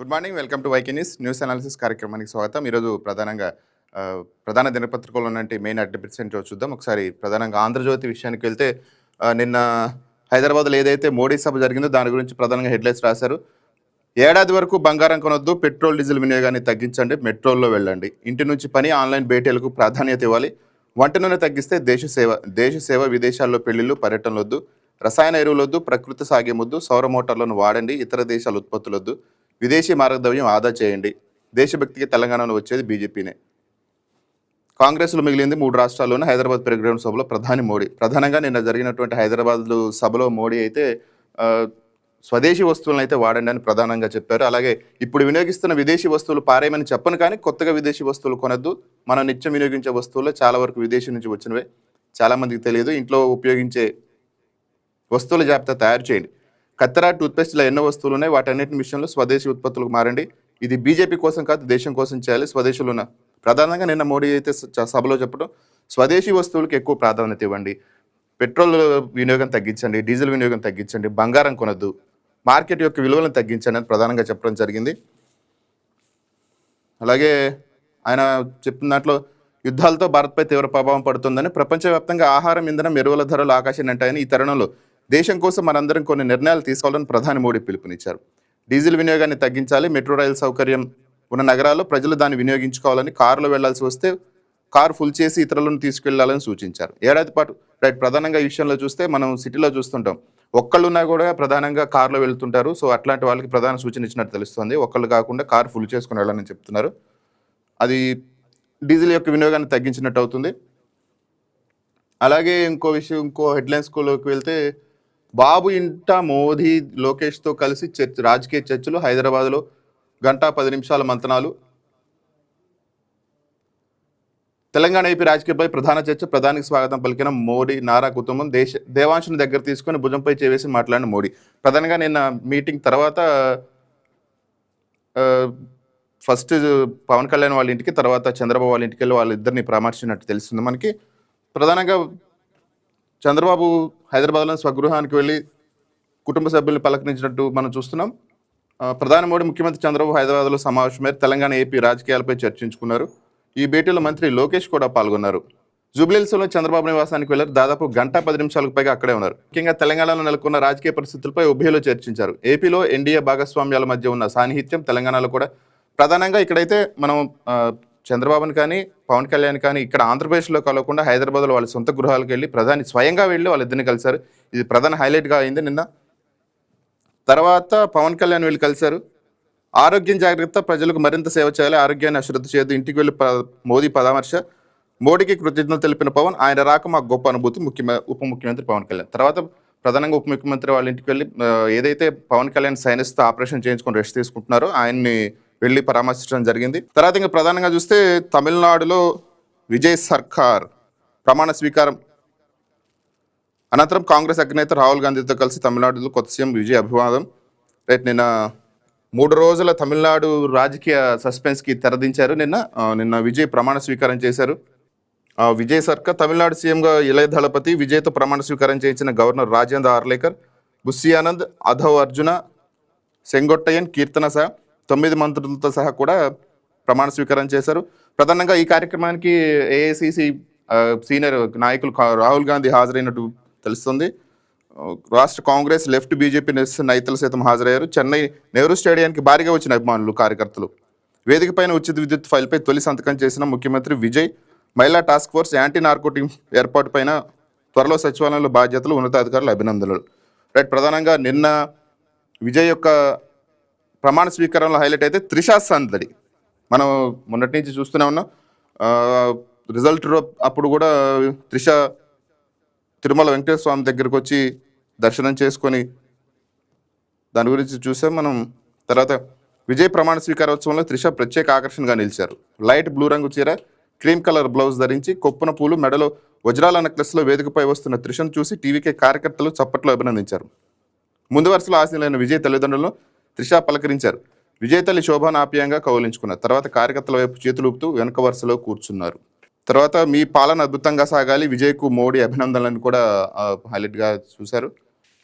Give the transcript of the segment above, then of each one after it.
Good morning. Welcome to YK news analysis కార్యక్రమానికి స్వాగతం. ఈరోజు ప్రధాన దినపత్రికలో ఉన్నటువంటి మెయిన్ అడ్వర్టైజ్మెంట్ చూద్దాం. ఒకసారి ప్రధానంగా ఆంధ్రజ్యోతి విషయానికి వెళ్తే నిన్న హైదరాబాద్లో ఏదైతే మోడీ సభ జరిగిందో దాని గురించి ప్రధానంగా హెడ్లైన్స్ రాశారు. ఏడాది వరకు బంగారం కొనొద్దు, పెట్రోల్ డీజిల్ వినియోగాన్ని తగ్గించండి, మెట్రోల్లో వెళ్ళండి, ఇంటి నుంచి పని, ఆన్లైన్ భేటీలకు ప్రాధాన్యత ఇవ్వాలి, వంట నూనె తగ్గిస్తే దేశ సేవ, విదేశాల్లో పెళ్లిళ్ళు, పర్యటనలొద్దు, రసాయన ఎరువులొద్దు, ప్రకృతి సాగేమొద్దు, సౌర మోటార్లను వాడండి, ఇతర దేశాల ఉత్పత్తులొద్దు, విదేశీ మార్గద్రవ్యం ఆదా చేయండి, దేశభక్తికి తెలంగాణలో వచ్చేది బీజేపీనే, కాంగ్రెస్లో మిగిలింది 3 రాష్ట్రాల్లోనే, హైదరాబాద్ ప్రెగ్రౌండ్ సభలో ప్రధాని మోడీ. ప్రధానంగా నిన్న జరిగినటువంటి హైదరాబాద్ సభలో మోడీ అయితే స్వదేశీ వస్తువులను అయితే వాడండి అని ప్రధానంగా చెప్పారు. అలాగే ఇప్పుడు వినియోగిస్తున్న విదేశీ వస్తువులు పారేయమని చెప్పను, కానీ కొత్తగా విదేశీ వస్తువులు కొనద్దు, మనం నిత్యం వినియోగించే వస్తువుల్లో చాలా వరకు విదేశీ నుంచి వచ్చినవే, చాలామందికి తెలియదు, ఇంట్లో ఉపయోగించే వస్తువుల జాబితా తయారు చేయండి, కత్తెర, టూత్పేస్ట్లో ఎన్నో వస్తువులు ఉన్నాయి, వాటన్నిటి విషయంలో స్వదేశీ ఉత్పత్తులకు మారండి, ఇది బీజేపీ కోసం కాదు, దేశం కోసం చేయాలి, స్వదేశీలో ఉన్న ప్రధానంగా నిన్న మోడీ అయితే సభలో చెప్పడం స్వదేశీ వస్తువులకు ఎక్కువ ప్రాధాన్యత ఇవ్వండి, పెట్రోల్ వినియోగం తగ్గించండి, డీజిల్ వినియోగం తగ్గించండి, బంగారం కొనద్దు, మార్కెట్ యొక్క విలువలను తగ్గించండి అని ప్రధానంగా చెప్పడం జరిగింది. అలాగే ఆయన చెప్పిన దాంట్లో యుద్ధాలతో భారత్పై తీవ్ర ప్రభావం పడుతుందని, ప్రపంచవ్యాప్తంగా ఆహారం, ఇంధనం, ఎరువుల ధరలు ఆకాశాన్ని అంటాయని, ఈ తరుణంలో దేశం కోసం మనందరం కొన్ని నిర్ణయాలు తీసుకోవాలని ప్రధాని మోడీ పిలుపునిచ్చారు. డీజిల్ వినియోగాన్ని తగ్గించాలి, మెట్రో రైలు సౌకర్యం ఉన్న నగరాల్లో ప్రజలు దాన్ని వినియోగించుకోవాలని, కారులో వెళ్లాల్సి వస్తే కారు ఫుల్ చేసి ఇతరులను తీసుకెళ్లాలని సూచించారు. ఏడాది పాటు ప్రధానంగా ఈ విషయంలో చూస్తే మనం సిటీలో చూస్తుంటాం, ఒక్కళ్ళున్నా కూడా ప్రధానంగా కారులో వెళ్తుంటారు. సో అట్లాంటి వాళ్ళకి ప్రధాన సూచన ఇచ్చినట్టు తెలుస్తుంది. ఒక్కళ్ళు కాకుండా కారు ఫుల్ చేసుకుని వెళ్ళాలని చెప్తున్నారు. అది డీజిల్ యొక్క వినియోగాన్ని తగ్గించినట్టు అవుతుంది. అలాగే ఇంకో హెడ్లైన్స్లోకి వెళ్తే, బాబు ఇంట మోదీ లోకేష్తో కలిసి రాజకీయ చర్చలు, హైదరాబాద్లో 1:10 మంతనాలు, తెలంగాణ ఏపీ రాజకీయపై ప్రధాన చర్చ, ప్రధానికి స్వాగతం పలికిన మోడీ, నారా కుటుంబం, దేవాంశుని దగ్గర తీసుకొని భుజంపై చేవేసి మాట్లాడిన మోడీ. ప్రధానంగా నిన్న మీటింగ్ తర్వాత ఫస్ట్ పవన్ కళ్యాణ్ వాళ్ళ ఇంటికి, తర్వాత చంద్రబాబు వాళ్ళ ఇంటికి వెళ్ళి వాళ్ళిద్దరిని పరామర్శించినట్టు తెలుస్తుంది మనకి. ప్రధానంగా చంద్రబాబు హైదరాబాద్లో స్వగృహానికి వెళ్ళి కుటుంబ సభ్యుల్ని పలకరించినట్టు మనం చూస్తున్నాం. ప్రధాని మోడీ, ముఖ్యమంత్రి చంద్రబాబు హైదరాబాద్లో సమావేశమై తెలంగాణ ఏపీ రాజకీయాలపై చర్చించుకున్నారు. ఈ భేటీలో మంత్రి లోకేష్ కూడా పాల్గొన్నారు. జూబ్లీహిల్స్లో చంద్రబాబు నివాసానికి వెళ్లారు. దాదాపు 1:10 పైగా అక్కడే ఉన్నారు. ముఖ్యంగా తెలంగాణలో నెలకొన్న రాజకీయ పరిస్థితులపై ఉభయలో చర్చించారు. ఏపీలో ఎన్డీఏ భాగస్వామ్యాల మధ్య ఉన్న సాన్నిహిత్యం, తెలంగాణలో కూడా ప్రధానంగా ఇక్కడైతే మనం చంద్రబాబుని కానీ పవన్ కళ్యాణ్ కానీ ఇక్కడ ఆంధ్రప్రదేశ్లో కలవకుండా హైదరాబాద్లో వాళ్ళ సొంత గృహాలకు వెళ్ళి ప్రధాని స్వయంగా వెళ్ళి వాళ్ళిద్దరిని కలిశారు. ఇది ప్రధాన హైలైట్గా అయింది నిన్న. తర్వాత పవన్ కళ్యాణ్ వెళ్ళి కలిశారు. ఆరోగ్యం జాగ్రత్త, ప్రజలకు మరింత సేవ చేయాలి, ఆరోగ్యాన్ని అశ్రద్ధ చేయదు, ఇంటికి వెళ్ళి మోదీ పరామర్శ, మోడీకి కృతజ్ఞతలు తెలిపిన పవన్, ఆయన రాక మాకు గొప్ప అనుభూతి, ఉప ముఖ్యమంత్రి పవన్ కళ్యాణ్. తర్వాత ప్రధానంగా ఉప ముఖ్యమంత్రి వాళ్ళ ఇంటికి వెళ్ళి ఏదైతే పవన్ కళ్యాణ్ సైనిస్తో ఆపరేషన్ చేయించుకొని రెస్ట్ తీసుకుంటున్నారో ఆయన్ని వెళ్ళి పరామర్శించడం జరిగింది. తర్వాత ఇంకా ప్రధానంగా చూస్తే తమిళనాడులో విజయ్ సర్కార్ ప్రమాణ స్వీకారం అనంతరం కాంగ్రెస్ అగ్రనేత రాహుల్ గాంధీతో కలిసి తమిళనాడులో కొత్త సీఎం విజయ్ అభివాదం. నిన్న 3 రోజుల తమిళనాడు రాజకీయ సస్పెన్స్కి తెరదించారు. నిన్న విజయ్ ప్రమాణ స్వీకారం చేశారు. విజయ్ సర్కార్ తమిళనాడు సీఎంగా ఇళయ దళపతి, విజయ్తో ప్రమాణ స్వీకారం చేయించిన గవర్నర్ రాజేంద్ర ఆర్లేకర్, బుస్సి ఆనంద్, అధవ్ అర్జున, సెంగొట్టయన్, కీర్తన సహా 9 మంత్రులతో సహా కూడా ప్రమాణ స్వీకారం చేశారు. ప్రధానంగా ఈ కార్యక్రమానికి ఏఐసిసి సీనియర్ నాయకులు రాహుల్ గాంధీ హాజరైనట్టు తెలుస్తుంది. రాష్ట్ర కాంగ్రెస్, లెఫ్ట్, బీజేపీ నేతలు సైతం హాజరయ్యారు. చెన్నై నెహ్రూ స్టేడియానికి భారీగా వచ్చిన అభిమానులు, కార్యకర్తలు. వేదిక పైన ఉచిత విద్యుత్ ఫైల్పై తొలి సంతకం చేసిన ముఖ్యమంత్రి విజయ్, మహిళా టాస్క్ ఫోర్స్, యాంటీ నార్కోటిక్ ఏర్పాటు పైన త్వరలో సచివాలయంలో బాధ్యతలు, ఉన్నతాధికారులు అభినందనలు. ప్రధానంగా నిన్న విజయ్ యొక్క ప్రమాణ స్వీకారంలో హైలైట్ అయితే త్రిషా సందడి. మనం మొన్నటి నుంచి చూస్తూనే ఉన్నాం. రిజల్ట్ అప్పుడు కూడా త్రిష తిరుమల వెంకటేశ్వర స్వామి దగ్గరకు వచ్చి దర్శనం చేసుకొని దాని గురించి చూసాం మనం. తర్వాత విజయ్ ప్రమాణ స్వీకారోత్సవంలో త్రిష ప్రత్యేక ఆకర్షణగా నిలిచారు. లైట్ బ్లూ రంగు చీర, క్రీమ్ కలర్ బ్లౌజ్ ధరించి, కొప్పున పూలు, మెడలో వజ్రాల నెక్లెస్లో వేదికపై వస్తున్న త్రిషను చూసి టీవీకే కార్యకర్తలు చప్పట్లు అభినందించారు. ముందు వరుసలో ఆశీనులైన విజయ్ తల్లిదండ్రులను త్రిష పలకరించారు. విజయ్ తల్లి శోభాను ఆప్యాయంగా కౌలించుకున్నారు. తర్వాత కార్యకర్తల వైపు చేతులూపుతూ వెనుక వరుసలో కూర్చున్నారు. తర్వాత మీ పాలన అద్భుతంగా సాగాలి, విజయ్కు మోడీ అభినందనలను కూడా హైలైట్గా చూశారు.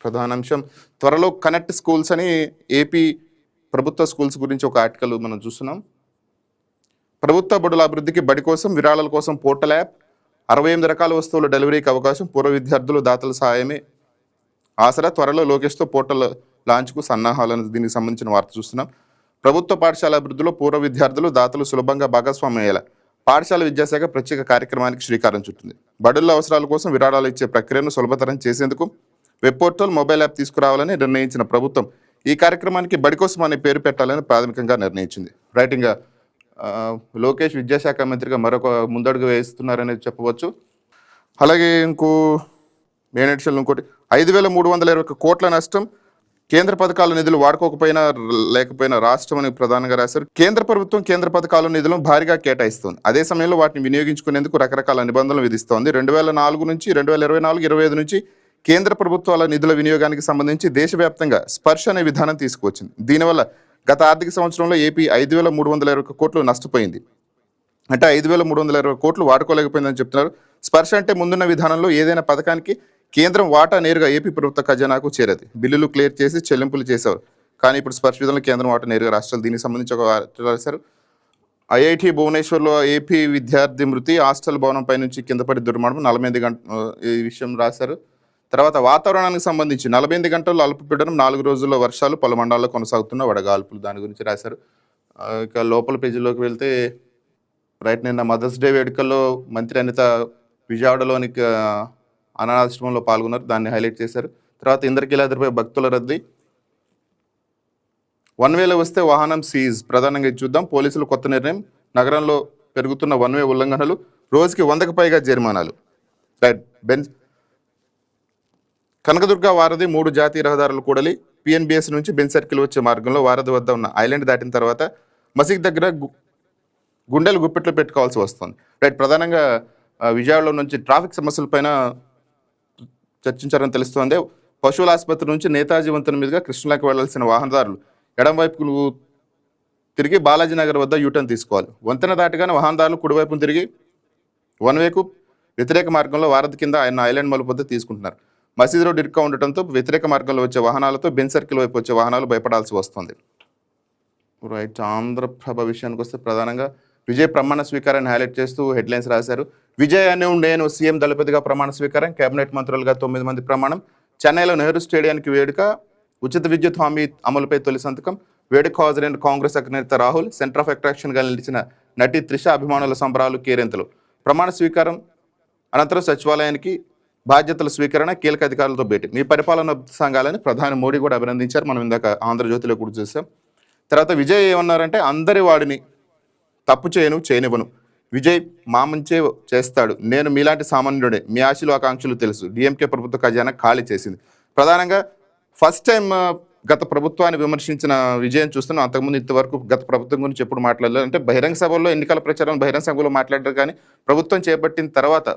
ప్రధానాంశం త్వరలో కనెక్ట్ స్కూల్స్ అని ఏపీ ప్రభుత్వ స్కూల్స్ గురించి ఒక ఆర్టికల్ మనం చూస్తున్నాం. ప్రభుత్వ బడుల అభివృద్ధికి బడి కోసం విరాళాల కోసం పోర్టల్ యాప్, 68 రకాల వస్తువుల డెలివరీకి అవకాశం, పూర్వ విద్యార్థులు దాతల సహాయమే ఆసరా, త్వరలో లోకేష్తో పోర్టల్ లాంచ్కు సన్నాహాలను దీనికి సంబంధించిన వార్త చూస్తున్నాం. ప్రభుత్వ పాఠశాల అభివృద్ధిలో పూర్వ విద్యార్థులు దాతలు సులభంగా భాగస్వామ్యం అయ్యేలా పాఠశాల విద్యాశాఖ ప్రత్యేక కార్యక్రమానికి శ్రీకారం చుట్టింది. బడుల అవసరాల కోసం విరాళాలు ఇచ్చే ప్రక్రియను సులభతరం చేసేందుకు వెబ్ పోర్టల్, మొబైల్ యాప్ తీసుకురావాలని నిర్ణయించిన ప్రభుత్వం ఈ కార్యక్రమానికి బడి కోసం అనే పేరు పెట్టాలని ప్రాథమికంగా నిర్ణయించింది. రైటింగ్ లోకేష్ విద్యాశాఖ మంత్రిగా మరొక ముందడుగు వేస్తున్నారనేది చెప్పవచ్చు. అలాగే ఇంకోటి 5,321 కోట్ల నష్టం, కేంద్ర పథకాల నిధులు వాడుకోకపోయినా లేకపోయినా రాష్ట్రం అని ప్రధానంగా రాశారు. కేంద్ర ప్రభుత్వం కేంద్ర పథకాల నిధులను భారీగా కేటాయిస్తోంది. అదే సమయంలో వాటిని వినియోగించుకునేందుకు రకరకాల నిబంధనలు విధిస్తోంది. 2004 నుంచి 2024-25 నుంచి కేంద్ర ప్రభుత్వాల నిధుల వినియోగానికి సంబంధించి దేశవ్యాప్తంగా స్పర్శ అనే విధానం తీసుకువచ్చింది. దీనివల్ల గత ఆర్థిక సంవత్సరంలో ఏపీ 5,321 కోట్లు నష్టపోయింది. అంటే 5,320 కోట్లు వాడుకోలేకపోయిందని చెప్తున్నారు. స్పర్శ అంటే ముందున్న విధానంలో ఏదైనా పథకానికి కేంద్రం వాటా నేరుగా ఏపీ ప్రభుత్వ ఖజానాకు చేరేది. బిల్లులు క్లియర్ చేసి చెల్లింపులు చేసేవారు. కానీ ఇప్పుడు స్పర్శ విధానంలో కేంద్రం వాటా నేరుగా రాష్ట్రాలు. దీనికి సంబంధించి ఒక రాశారు. ఐఐటి భువనేశ్వర్లో ఏపీ విద్యార్థి మృతి, హాస్టల్ భవనంపై నుంచి కింద పడి దుర్మరణం, 48 గంటలు ఈ విషయం రాశారు. తర్వాత వాతావరణానికి సంబంధించి 48 గంటల్లో అల్పపీడనం, 4 రోజుల్లో వర్షాలు, పలు మండలాల్లో కొనసాగుతున్న వడగాల్పులు, దాని గురించి రాశారు. ఇక లోపల పేజీలోకి వెళ్తే నిన్న మదర్స్ డే వేడుకల్లో మంత్రి అనిత విజయవాడలోని అనాథాశ్రమంలో పాల్గొన్నారు. దాన్ని హైలైట్ చేశారు. తర్వాత ఇంద్రకీలాద్రిపై భక్తుల రద్దీ, 1 వేలో వస్తే వాహనం సీజ్. ప్రధానంగా ఇది చూద్దాం. పోలీసులు కొత్త నిర్ణయం, నగరంలో పెరుగుతున్న 1 వే ఉల్లంఘనలు, రోజుకి 100కు పైగా జరిమానాలు. కనకదుర్గ వారధి 3 జాతీయ రహదారులు కూడలి, పిఎన్బిఎస్ నుంచి బెంజ్ సర్కిల్ వచ్చే మార్గంలో వారధి వద్ద ఉన్న ఐలాండ్ దాటిన తర్వాత మసీద్ దగ్గర గుండెలు గుప్పెట్లు పెట్టుకోవాల్సి వస్తుంది. ప్రధానంగా విజయవాడలో నుంచి ట్రాఫిక్ సమస్యలపైన చర్చించారని తెలుస్తోంది. పశువుల ఆసుపత్రి నుంచి నేతాజీ వంతెన మీదుగా కృష్ణలాకి వెళ్లాల్సిన వాహనదారులు ఎడంవైపుకు తిరిగి బాలాజీ నగర్ వద్ద యూటర్న్ తీసుకోవాలి. వంతెన దాటిగానే వాహనదారులు కుడివైపును తిరిగి 1 వేకు వ్యతిరేక మార్గంలో వారధి కింద ఆయన ఐలాండ్ మలుపు వద్ద తీసుకుంటున్నారు. మసీద్ రోడ్ ఇరుగ్గా ఉండటంతో వ్యతిరేక మార్గంలో వచ్చే వాహనాలతో బెంజ్ సర్కిల్ వైపు వచ్చే వాహనాలు భయపడాల్సి వస్తుంది. ఆంధ్రప్రభ విషయానికి వస్తే ప్రధానంగా విజయ్ ప్రమాణ స్వీకారాన్ని హైలైట్ చేస్తూ హెడ్లైన్స్ రాశారు. విజయ్ అనే నేను సీఎం దళపతిగా ప్రమాణ స్వీకారం, కేబినెట్ మంత్రులుగా 9 మంది ప్రమాణం, చెన్నైలో నెహ్రూ స్టేడియానికి వేడుక, ఉచిత విద్యుత్ హామీ అమలుపై తొలి సంతకం, వేడుక హాజరైన కాంగ్రెస్ అగ్రనేత రాహుల్, సెంటర్ ఆఫ్ అట్రాక్షన్గా నిలిచిన నటి త్రిష అభిమానుల సంబరాలు, కేరింతలు. ప్రమాణ స్వీకారం అనంతరం సచివాలయానికి బాధ్యతల స్వీకరణ, కీలక అధికారులతో భేటీ. మీ పరిపాలన సంఘాలని ప్రధాని మోడీ కూడా అభినందించారు. మనం ఇందాక ఆంధ్రజ్యోతిలో కూడా చూసాం. తర్వాత విజయ్ ఏమన్నారంటే, అందరి వాడిని తప్పు చేయనివ్వను, విజయ్ మా మంచే చేస్తాడు, నేను మీలాంటి సామాన్యుడే, మీ ఆశలు ఆకాంక్షలు తెలుసు, డిఎంకే ప్రభుత్వ ఖజానా ఖాళీ చేసింది. ప్రధానంగా ఫస్ట్ టైం గత ప్రభుత్వాన్ని విమర్శించిన విజయం చూస్తున్నాం. అంతకుముందు ఇంతవరకు గత ప్రభుత్వం గురించి ఎప్పుడు మాట్లాడలేదు. అంటే బహిరంగ సభల్లో, ఎన్నికల ప్రచారం బహిరంగ సభలో మాట్లాడారు. కానీ ప్రభుత్వం చేపట్టిన తర్వాత,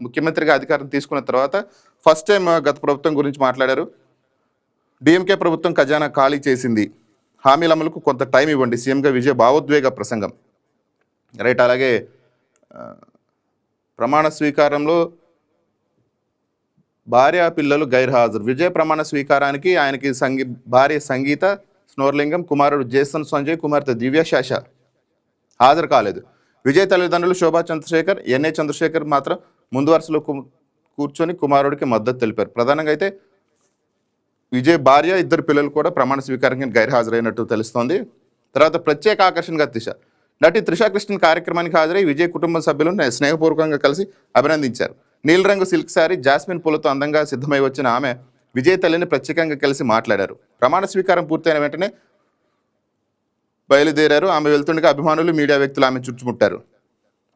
ముఖ్యమంత్రిగా అధికారం తీసుకున్న తర్వాత ఫస్ట్ టైం గత ప్రభుత్వం గురించి మాట్లాడారు. డిఎంకే ప్రభుత్వం ఖజానా ఖాళీ చేసింది, హామీల అమలుకు కొంత టైం ఇవ్వండి, సీఎంగా విజయ్ భావోద్వేగ ప్రసంగం. అలాగే ప్రమాణ స్వీకారంలో భార్య పిల్లలు గైర్హాజరు. విజయ్ ప్రమాణ స్వీకారానికి ఆయనకి భార్య సంగీత స్నోర్లింగం, కుమారుడు జేసన్ సంజయ్, కుమార్తె దివ్య శాష హాజరు కాలేదు. విజయ్ తల్లిదండ్రులు శోభా చంద్రశేఖర్, ఎన్ఏ చంద్రశేఖర్ మాత్రం ముందు వరుసలో కూర్చొని కుమారుడికి మద్దతు తెలిపారు. ప్రధానంగా అయితే విజయ్ భార్య, 2 పిల్లలు కూడా ప్రమాణ స్వీకారానికి గైర్హాజరైనట్టు తెలుస్తోంది. తర్వాత ప్రత్యేక ఆకర్షణగా నటి త్రిష కృష్ణన్ కార్యక్రమానికి హాజరై విజయ్ కుటుంబ సభ్యులను స్నేహపూర్వకంగా కలిసి అభినందించారు. నీలిరంగు సిల్క్ శారీ, జాస్మిన్ పూలతో అందంగా సిద్ధమై వచ్చిన ఆమె విజయ్ తల్లిని ప్రత్యేకంగా కలిసి మాట్లాడారు. ప్రమాణ స్వీకారం పూర్తయిన వెంటనే బయలుదేరారు. ఆమె వెళ్తుండగా అభిమానులు, మీడియా వ్యక్తులు ఆమె చుట్టుముట్టారు.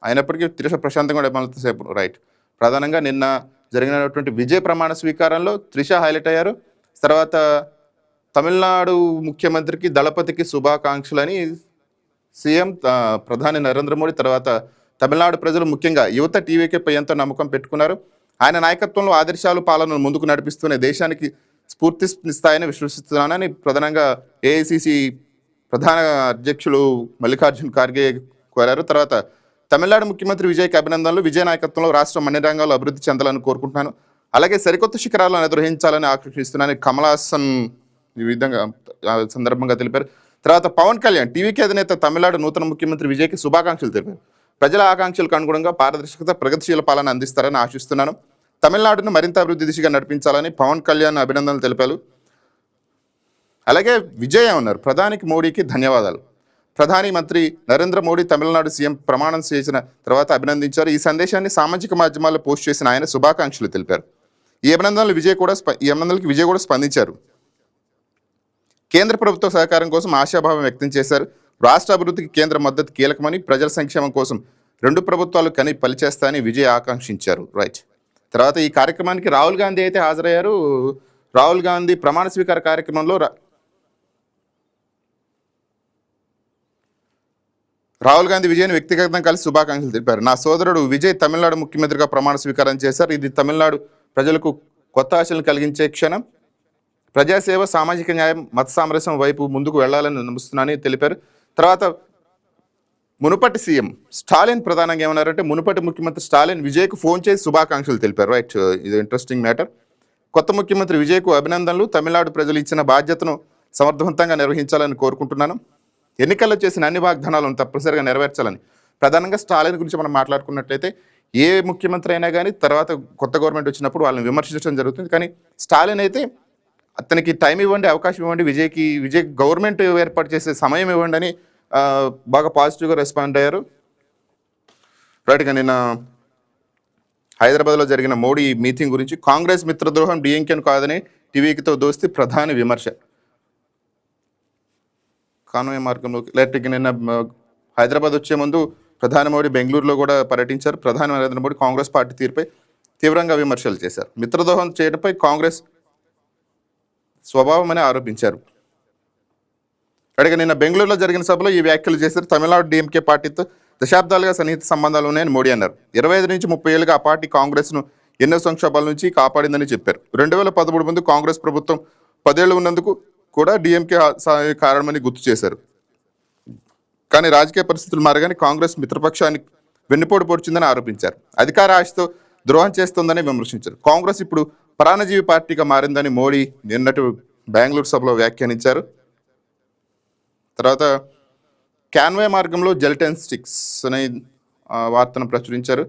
అయినప్పటికీ త్రిష ప్రశాంతంగా సేపు ప్రధానంగా నిన్న జరిగినటువంటి విజయ్ ప్రమాణ స్వీకారంలో త్రిష హైలైట్ అయ్యారు. తర్వాత తమిళనాడు ముఖ్యమంత్రికి దళపతికి శుభాకాంక్షలని సీఎం ప్రధాని నరేంద్ర మోడీ, తర్వాత తమిళనాడు ప్రజలు ముఖ్యంగా యువత టీవీకేపై ఎంతో నమ్మకం పెట్టుకున్నారు. ఆయన నాయకత్వంలో ఆదర్శాలు పాలనను ముందుకు నడిపిస్తూనే దేశానికి స్ఫూర్తినిస్తాయని విశ్వసిస్తున్నానని ప్రధానంగా ఏఐసిసి ప్రధాన అధ్యక్షులు మల్లికార్జున్ ఖార్గే కోరారు. తర్వాత తమిళనాడు ముఖ్యమంత్రి విజయ్కి అభినందనలు, విజయ్ నాయకత్వంలో రాష్ట్రం అన్ని రంగాల్లో అభివృద్ధి చెందాలని కోరుకుంటున్నాను, అలాగే సరికొత్త శిఖరాలను అధిరోహించాలని ఆకాంక్షిస్తున్నానని కమల్ హాసన్ ఈ విధంగా సందర్భంగా తెలిపారు. తర్వాత పవన్ కళ్యాణ్ టీవీకి అధినేత తమిళనాడు నూతన ముఖ్యమంత్రి విజయ్కి శుభాకాంక్షలు తెలిపారు. ప్రజల ఆకాంక్షలకు అనుగుణంగా పారదర్శకత, ప్రగతిశీల పాలన అందిస్తారని ఆశిస్తున్నాను. తమిళనాడును మరింత అభివృద్ధి దిశగా నడిపించాలని పవన్ కళ్యాణ్ అభినందనలు తెలిపారు. అలాగే విజయ్ ఉన్నారు, ప్రధానికి మోడీకి ధన్యవాదాలు. ప్రధాని మంత్రి నరేంద్ర మోడీ తమిళనాడు సీఎం ప్రమాణం చేసిన తర్వాత అభినందించారు. ఈ సందేశాన్ని సామాజిక మాధ్యమాల్లో పోస్ట్ చేసిన ఆయన శుభాకాంక్షలు తెలిపారు. ఈ అభినందనలకు విజయ్ కూడా స్పందించారు. కేంద్ర ప్రభుత్వ సహకారం కోసం ఆశాభావం వ్యక్తం చేశారు. రాష్ట్ర అభివృద్ధికి కేంద్ర మద్దతు కీలకమని, ప్రజల సంక్షేమం కోసం రెండు ప్రభుత్వాలు పనిచేస్తాయని విజయ్ ఆకాంక్షించారు. రైట్. తర్వాత ఈ కార్యక్రమానికి రాహుల్ గాంధీ అయితే హాజరయ్యారు. రాహుల్ గాంధీ ప్రమాణ స్వీకార కార్యక్రమంలో రాహుల్ గాంధీ విజయ్ని వ్యక్తిగతంగా కలిసి శుభాకాంక్షలు తెలిపారు. నా సోదరుడు విజయ్ తమిళనాడు ముఖ్యమంత్రిగా ప్రమాణ స్వీకారం చేశారు. ఇది తమిళనాడు ప్రజలకు కొత్త ఆశలను కలిగించే క్షణం. ప్రజాసేవ, సామాజిక న్యాయం, మత సామరస్యం వైపు ముందుకు వెళ్లాలని నమ్ముతున్నానని తెలిపారు. తర్వాత మునుపటి సీఎం స్టాలిన్ ప్రధానంగా ఏమన్నారంటే, మునుపటి ముఖ్యమంత్రి స్టాలిన్ విజయ్కు ఫోన్ చేసి శుభాకాంక్షలు తెలిపారు. రైట్, ఇది ఇంట్రెస్టింగ్ మ్యాటర్. కొత్త ముఖ్యమంత్రి విజయ్కు అభినందనలు. తమిళనాడు ప్రజలు ఇచ్చిన బాధ్యతను సమర్థవంతంగా నిర్వహించాలని కోరుకుంటున్నాను. ఎన్నికల్లో చేసిన అన్ని వాగ్దానాలను తప్పనిసరిగా నెరవేర్చాలని. ప్రధానంగా స్టాలిన్ గురించి మనం మాట్లాడుకున్నట్లయితే, ఏ ముఖ్యమంత్రి అయినా కానీ తర్వాత కొత్త గవర్నమెంట్ వచ్చినప్పుడు వాళ్ళని విమర్శించడం జరుగుతుంది. కానీ స్టాలిన్ అయితే అతనికి టైం ఇవ్వండి, అవకాశం ఇవ్వండి, విజయ్ గవర్నమెంట్ ఏర్పాటు చేసే సమయం ఇవ్వండి అని బాగా పాజిటివ్గా రెస్పాండ్ అయ్యారు. రైట్గా నిన్న హైదరాబాద్లో జరిగిన మోడీ మీటింగ్ గురించి, కాంగ్రెస్ మిత్రద్రోహం డిఎంకేను కాదని టీవీతో దోస్తి ప్రధాని విమర్శ. కాన్వాయ్ మార్గంలోకి లేట్కి నిన్న హైదరాబాద్ వచ్చే ముందు ప్రధాని మోడీ బెంగళూరులో కూడా పర్యటించారు. ప్రధాని నరేంద్ర మోడీ కాంగ్రెస్ పార్టీ తీరుపై తీవ్రంగా విమర్శలు చేశారు. మిత్రద్రోహం చేయడంపై కాంగ్రెస్ స్వభావం అని ఆరోపించారు. అడిగి నిన్న బెంగళూరులో జరిగిన సభలో ఈ వ్యాఖ్యలు చేశారు. తమిళనాడు డిఎంకే పార్టీతో దశాబ్దాలుగా సన్నిహిత సంబంధాలు ఉన్నాయని మోడీ అన్నారు. 25 నుంచి 30 ఏళ్ళుగా ఆ పార్టీ కాంగ్రెస్ను ఎన్నో సంక్షోభాల నుంచి కాపాడిందని చెప్పారు. 2013 ముందు కాంగ్రెస్ ప్రభుత్వం 10 ఏళ్ళు ఉన్నందుకు కూడా డిఎంకే కారణమని గుర్తు చేశారు. కానీ రాజకీయ పరిస్థితులు మారగానే కాంగ్రెస్ మిత్రపక్షానికి వెన్నుపోటు పొడిచిందని ఆరోపించారు. అధికార ఆశతో ద్రోహం చేస్తోందని విమర్శించారు. కాంగ్రెస్ ఇప్పుడు ప్రాణజీవి పార్టీగా మారిందని మోడీ నిన్నటి బెంగళూరు సభలో వ్యాఖ్యానించారు. తర్వాత కాన్వే మార్గంలో జెలటిన్ స్టిక్స్ అనే వార్తను ప్రచురించారు.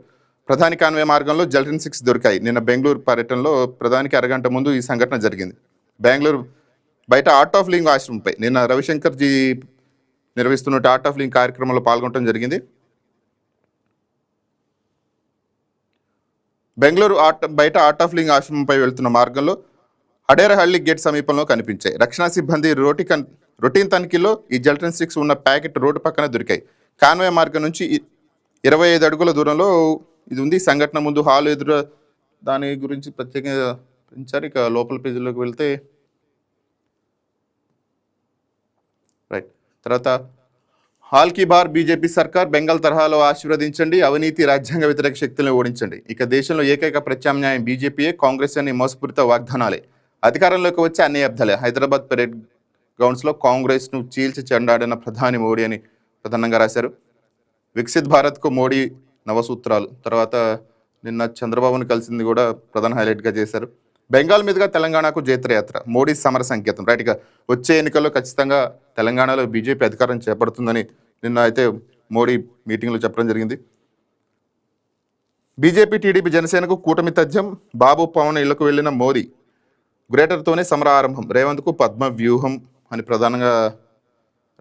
ప్రధాని కాన్వే మార్గంలో జెలటిన్ స్టిక్స్ దొరికాయి. నిన్న బెంగళూరు పర్యటనలో ప్రధానికి అరగంట ముందు ఈ సంఘటన జరిగింది. బెంగళూరు బయట ఆర్ట్ ఆఫ్ లివింగ్ ఆశ్రమంపై నిన్న రవిశంకర్ జీ నిర్వహిస్తున్న ఆర్ట్ ఆఫ్ లివింగ్ కార్యక్రమంలో పాల్గొనడం జరిగింది. బెంగళూరు బయట ఆర్ట్ ఆఫ్ లివింగ్ ఆశ్రమంపై వెళ్తున్న మార్గంలో హడేరహಳ್ಳಿ గేట్ సమీపంలో కనిపించాయి. రక్షణ సిబ్బంది రొటీన్ తనిఖీలో ఈ జెలటిన్ స్టిక్స్ ఉన్న ప్యాకెట్ రోడ్డు పక్కన దొరికాయి. కాన్వే మార్గం నుంచి 25 అడుగుల దూరంలో ఇది ఉంది. సంఘటన ముందు హాల్ ఎదురు దాని గురించి ప్రత్యేకంగా పెంచారు. ఇక లోపల పేజీలోకి వెళ్తే రైట్. తర్వాత హాల్ కి బార్ బీజేపీ సర్కార్ బెంగాల్ తరహాలో ఆశీర్వదించండి, అవినీతి రాజ్యాంగ వ్యతిరేక శక్తులను ఓడించండి. ఇక దేశంలో ఏకైక ప్రత్యామ్నాయం బీజేపీయే, కాంగ్రెస్ అని మోసపూరిత వాగ్దానాలే. అధికారంలోకి వచ్చే అన్ని అబ్దాలే. హైదరాబాద్ పరేడ్ గ్రౌండ్స్లో కాంగ్రెస్ను చీల్చి చెండాడిన ప్రధాని మోడీ అని ప్రధానంగా రాశారు. వికసిత్ భారత్కు మోడీ నవసూత్రాలు. తర్వాత నిన్న చంద్రబాబును కలిసింది కూడా ప్రధాన హైలైట్గా చేశారు. బెంగాల్ మీదుగా తెలంగాణకు జైత్రయాత్ర, మోడీ సమర సంకేతం. రైట్గా వచ్చే ఎన్నికల్లో ఖచ్చితంగా తెలంగాణలో బీజేపీ అధికారం చేపడుతుందని నిన్న అయితే మోడీ మీటింగ్లో చెప్పడం జరిగింది. బీజేపీ, టీడీపీ, జనసేనకు కూటమి తథ్యం. బాబు, పవన్ ఇళ్లకు వెళ్లిన మోదీ. గ్రేటర్తోనే సమర ఆరంభం, రేవంత్కు పద్మ వ్యూహం అని ప్రధానంగా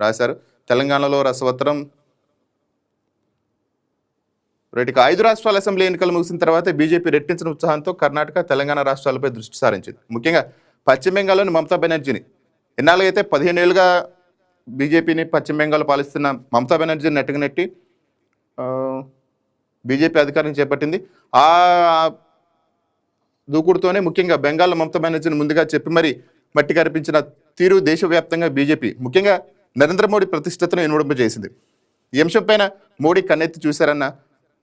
రాశారు. తెలంగాణలో రసవత్తరం. రైట్గా 5 రాష్ట్రాల అసెంబ్లీ ఎన్నికలు ముగిసిన తర్వాత బీజేపీ రెట్టించిన ఉత్సాహంతో కర్ణాటక, తెలంగాణ రాష్ట్రాలపై దృష్టి సారించింది. ముఖ్యంగా పశ్చిమ బెంగాల్లోని మమతా బెనర్జీని, ఎన్నాళ్ళైతే 15 ఏళ్ళుగా బీజేపీని పశ్చిమ బెంగాల్ పాలిస్తున్న మమతా బెనర్జీని నెట్టి బీజేపీ అధికారం చేపట్టింది. ఆ దూకుడుతోనే ముఖ్యంగా బెంగాల్లో మమతా బెనర్జీని ముందుగా చెప్పి మరి మట్టి కనిపించిన తీరు దేశవ్యాప్తంగా బీజేపీ, ముఖ్యంగా నరేంద్ర మోడీ ప్రతిష్టతను ఇనుమడింపజేసింది. ఈ అంశంపైన మోడీ కన్నెత్తి చూశారన్న,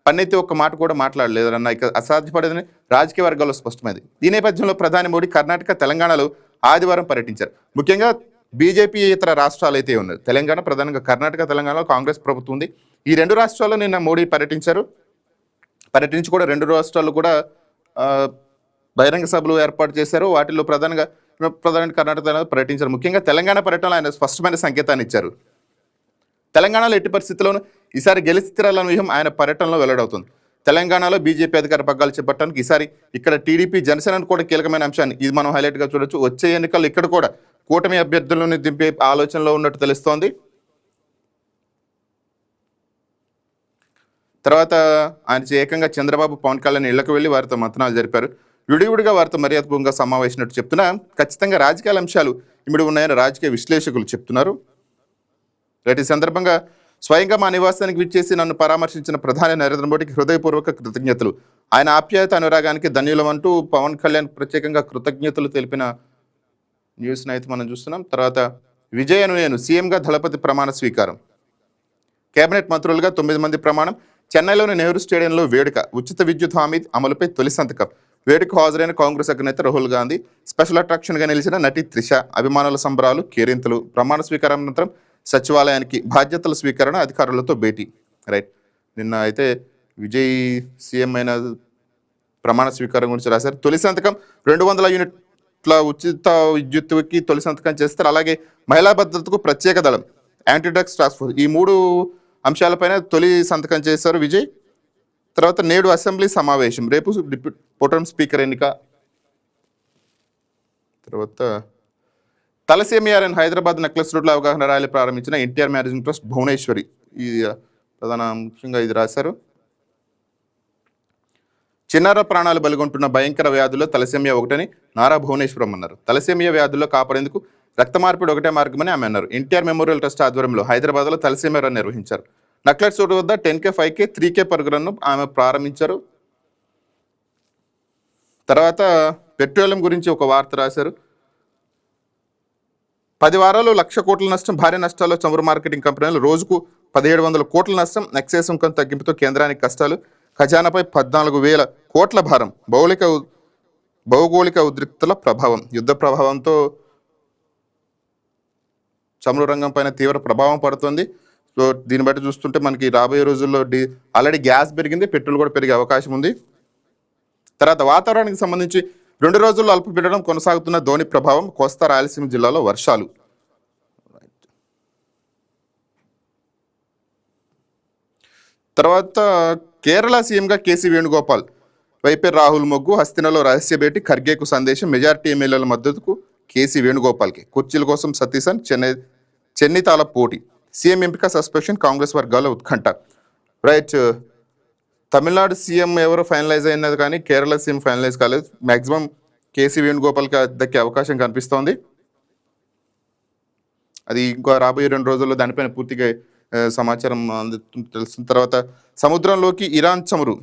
పన్నెత్తి ఒక్క మాట కూడా మాట్లాడలేదన్న ఇక అసాధ్యపడేదని రాజకీయ వర్గాల్లో స్పష్టమైంది. ఈ నేపథ్యంలో ప్రధాని మోడీ కర్ణాటక, తెలంగాణలో ఆదివారం పర్యటించారు. ముఖ్యంగా బీజేపీ ఇతర రాష్ట్రాలు అయితే ఉన్నాయి. తెలంగాణ, ప్రధానంగా కర్ణాటక, తెలంగాణలో కాంగ్రెస్ ప్రభుత్వం ఉంది. ఈ 2 రాష్ట్రాల్లో నిన్న మోడీ పర్యటించి కూడా 2 రాష్ట్రాల్లో కూడా బహిరంగ సభలు ఏర్పాటు చేశారు. వాటిల్లో ప్రధానంగా ప్రధాని కర్ణాటకలో పర్యటించారు. ముఖ్యంగా తెలంగాణ పర్యటనలో ఆయన స్పష్టమైన సంకేతాన్ని ఇచ్చారు. తెలంగాణలో ఎట్టి పరిస్థితుల్లోనూ ఈసారి గెలిచి తీరాలన్న వ్యూహం ఆయన పర్యటనలో వెల్లడవుతుంది. తెలంగాణలో బీజేపీ అధికార పగ్గాలు చేపట్టడానికి ఈసారి ఇక్కడ టీడీపీ జనసేన కూడా కీలకమైన అంశాన్ని ఇది మనం హైలైట్గా చూడొచ్చు. వచ్చే ఎన్నికల్లో ఇక్కడ కూడా కూటమి అభ్యర్థులను దింపే ఆలోచనలో ఉన్నట్టు తెలుస్తోంది. తర్వాత ఆయన ఏకంగా చంద్రబాబు పవన్ కళ్యాణ్ ఇళ్లకు వెళ్ళి వారితో మంతనాలు జరిపారు. విడివిడిగా వారితో మర్యాదపూర్వకంగా సమావేశినట్టు చెప్తున్నా ఖచ్చితంగా రాజకీయ అంశాలు ఇమిడి ఉన్నాయని రాజకీయ విశ్లేషకులు చెప్తున్నారు. ఈ సందర్భంగా స్వయంగా మా నివాసానికి విచ్చేసి నన్ను పరామర్శించిన ప్రధాని నరేంద్ర మోడీకి హృదయపూర్వక కృతజ్ఞతలు. ఆయన ఆప్యాయత అనురాగానికి ధన్యులం అంటూ పవన్ కళ్యాణ్ ప్రత్యేకంగా కృతజ్ఞతలు తెలిపిన న్యూస్ని అయితే మనం చూస్తున్నాం. తర్వాత విజయను నేను సీఎంగా దళపతి ప్రమాణ స్వీకారం. కేబినెట్ మంత్రులుగా 9 మంది ప్రమాణం. చెన్నైలోని నెహ్రూ స్టేడియంలో వేడుక. ఉచిత విద్యుత్ హామీ అమలుపై తొలి సంతకం. వేడుకకు హాజరైన కాంగ్రెస్ అగ్రనేత రాహుల్ గాంధీ. స్పెషల్ అట్రాక్షన్గా నిలిచిన నటి త్రిష. అభిమానుల సంబరాలు కేరింతలు. ప్రమాణ స్వీకారం అనంతరం సచివాలయానికి బాధ్యతల స్వీకరణ, అధికారులతో భేటీ. రైట్, నిన్న అయితే విజయ్ సీఎం అయిన ప్రమాణ స్వీకారం గురించి రాశారు. తొలి సంతకం 200 యూనిట్ల ఉచిత విద్యుత్తుకి తొలి సంతకం చేస్తారు. అలాగే మహిళా భద్రతకు ప్రత్యేక దళం, యాంటీ డ్రగ్స్ టాస్క్ ఫోర్స్, ఈ 3 అంశాలపైన తొలి సంతకం చేశారు విజయ్. తర్వాత నేడు అసెంబ్లీ సమావేశం. రేపు పొటం స్పీకర్ ఎన్నిక. తర్వాత తలసేమియారన్ హైదరాబాద్ నెక్లెస్ రోడ్లో అవగాహన ర్యాలీ ప్రారంభించిన ఎన్టీఆర్ మ్యారేజింగ్ ట్రస్ట్ భువనేశ్వరి. ఈ ప్రధాన ముఖ్యంగా ఇది రాశారు. చిన్నార ప్రాణాలు బలిగొంటున్న భయంకర వ్యాధుల్లో తలసేమియా ఒకటని నారా భువనేశ్వరం అన్నారు. తలసేమియా వ్యాధుల్లో కాపాడేందుకు రక్త మార్పిడి ఒకటే మార్గమని ఆమె అన్నారు. ఎన్టీఆర్ మెమోరియల్ ట్రస్ట్ ఆధ్వర్యంలో హైదరాబాద్లో తలసేమియా రన్ నిర్వహించారు. నెక్లెస్ రోడ్డు వద్ద 10K, 5K, 3K పరుగు రన్ను ఆమె ప్రారంభించారు. తర్వాత పెట్రోలియం గురించి ఒక వార్త రాశారు. 10 వారాలు 1,00,000 కోట్ల నష్టం. భారీ నష్టాల్లో చమురు మార్కెటింగ్ కంపెనీలు. రోజుకు 1,700 కోట్ల నష్టం. ఎక్సైజ్ సుంకం తగ్గింపుతో కేంద్రానికి కష్టాలు. ఖజానాపై 14,000 కోట్ల భారం. భౌగోళిక ఉద్రిక్తల ప్రభావం. యుద్ధ ప్రభావంతో చమురు రంగం పైన తీవ్ర ప్రభావం పడుతుంది. సో దీన్ని బట్టి చూస్తుంటే మనకి రాబోయే రోజుల్లో ఆల్రెడీ గ్యాస్ పెరిగింది, పెట్రోల్ కూడా పెరిగే అవకాశం ఉంది. తర్వాత వాతావరణానికి సంబంధించి 2 రోజుల్లో అల్పపీడనం కొనసాగుతున్న ధోని ప్రభావం. కోస్తా రాయలసీమ జిల్లాలో వర్షాలు. తర్వాత కేరళ సీఎంగా కేసీ వేణుగోపాల్. వైపే రాహుల్ మొగ్గు. హస్తినలో రహస్య భేటీ. ఖర్గేకు సందేశం. మెజారిటీ ఎమ్మెల్యేల మద్దతుకు కేసీ వేణుగోపాల్కి. కుర్చీల కోసం సతీసన్ చెన్నితాల పోటీ. సీఎం ఎంపిక సస్పెన్షన్. కాంగ్రెస్ వర్గాల ఉత్కంఠ. రైట్, తమిళనాడు సీఎం ఎవరో ఫైనలైజ్ అయినది కానీ కేరళ సీఎం ఫైనలైజ్ కాలేదు. మ్యాక్సిమం కేసీ వేణుగోపాల్కి దక్కే అవకాశం కనిపిస్తోంది. అది ఇంకా రాబోయే 2 రోజుల్లో దానిపైన పూర్తిగా సమాచారం తెలుస్తుంది. తర్వాత సముద్రంలోకి ఇరాన్ చమురు.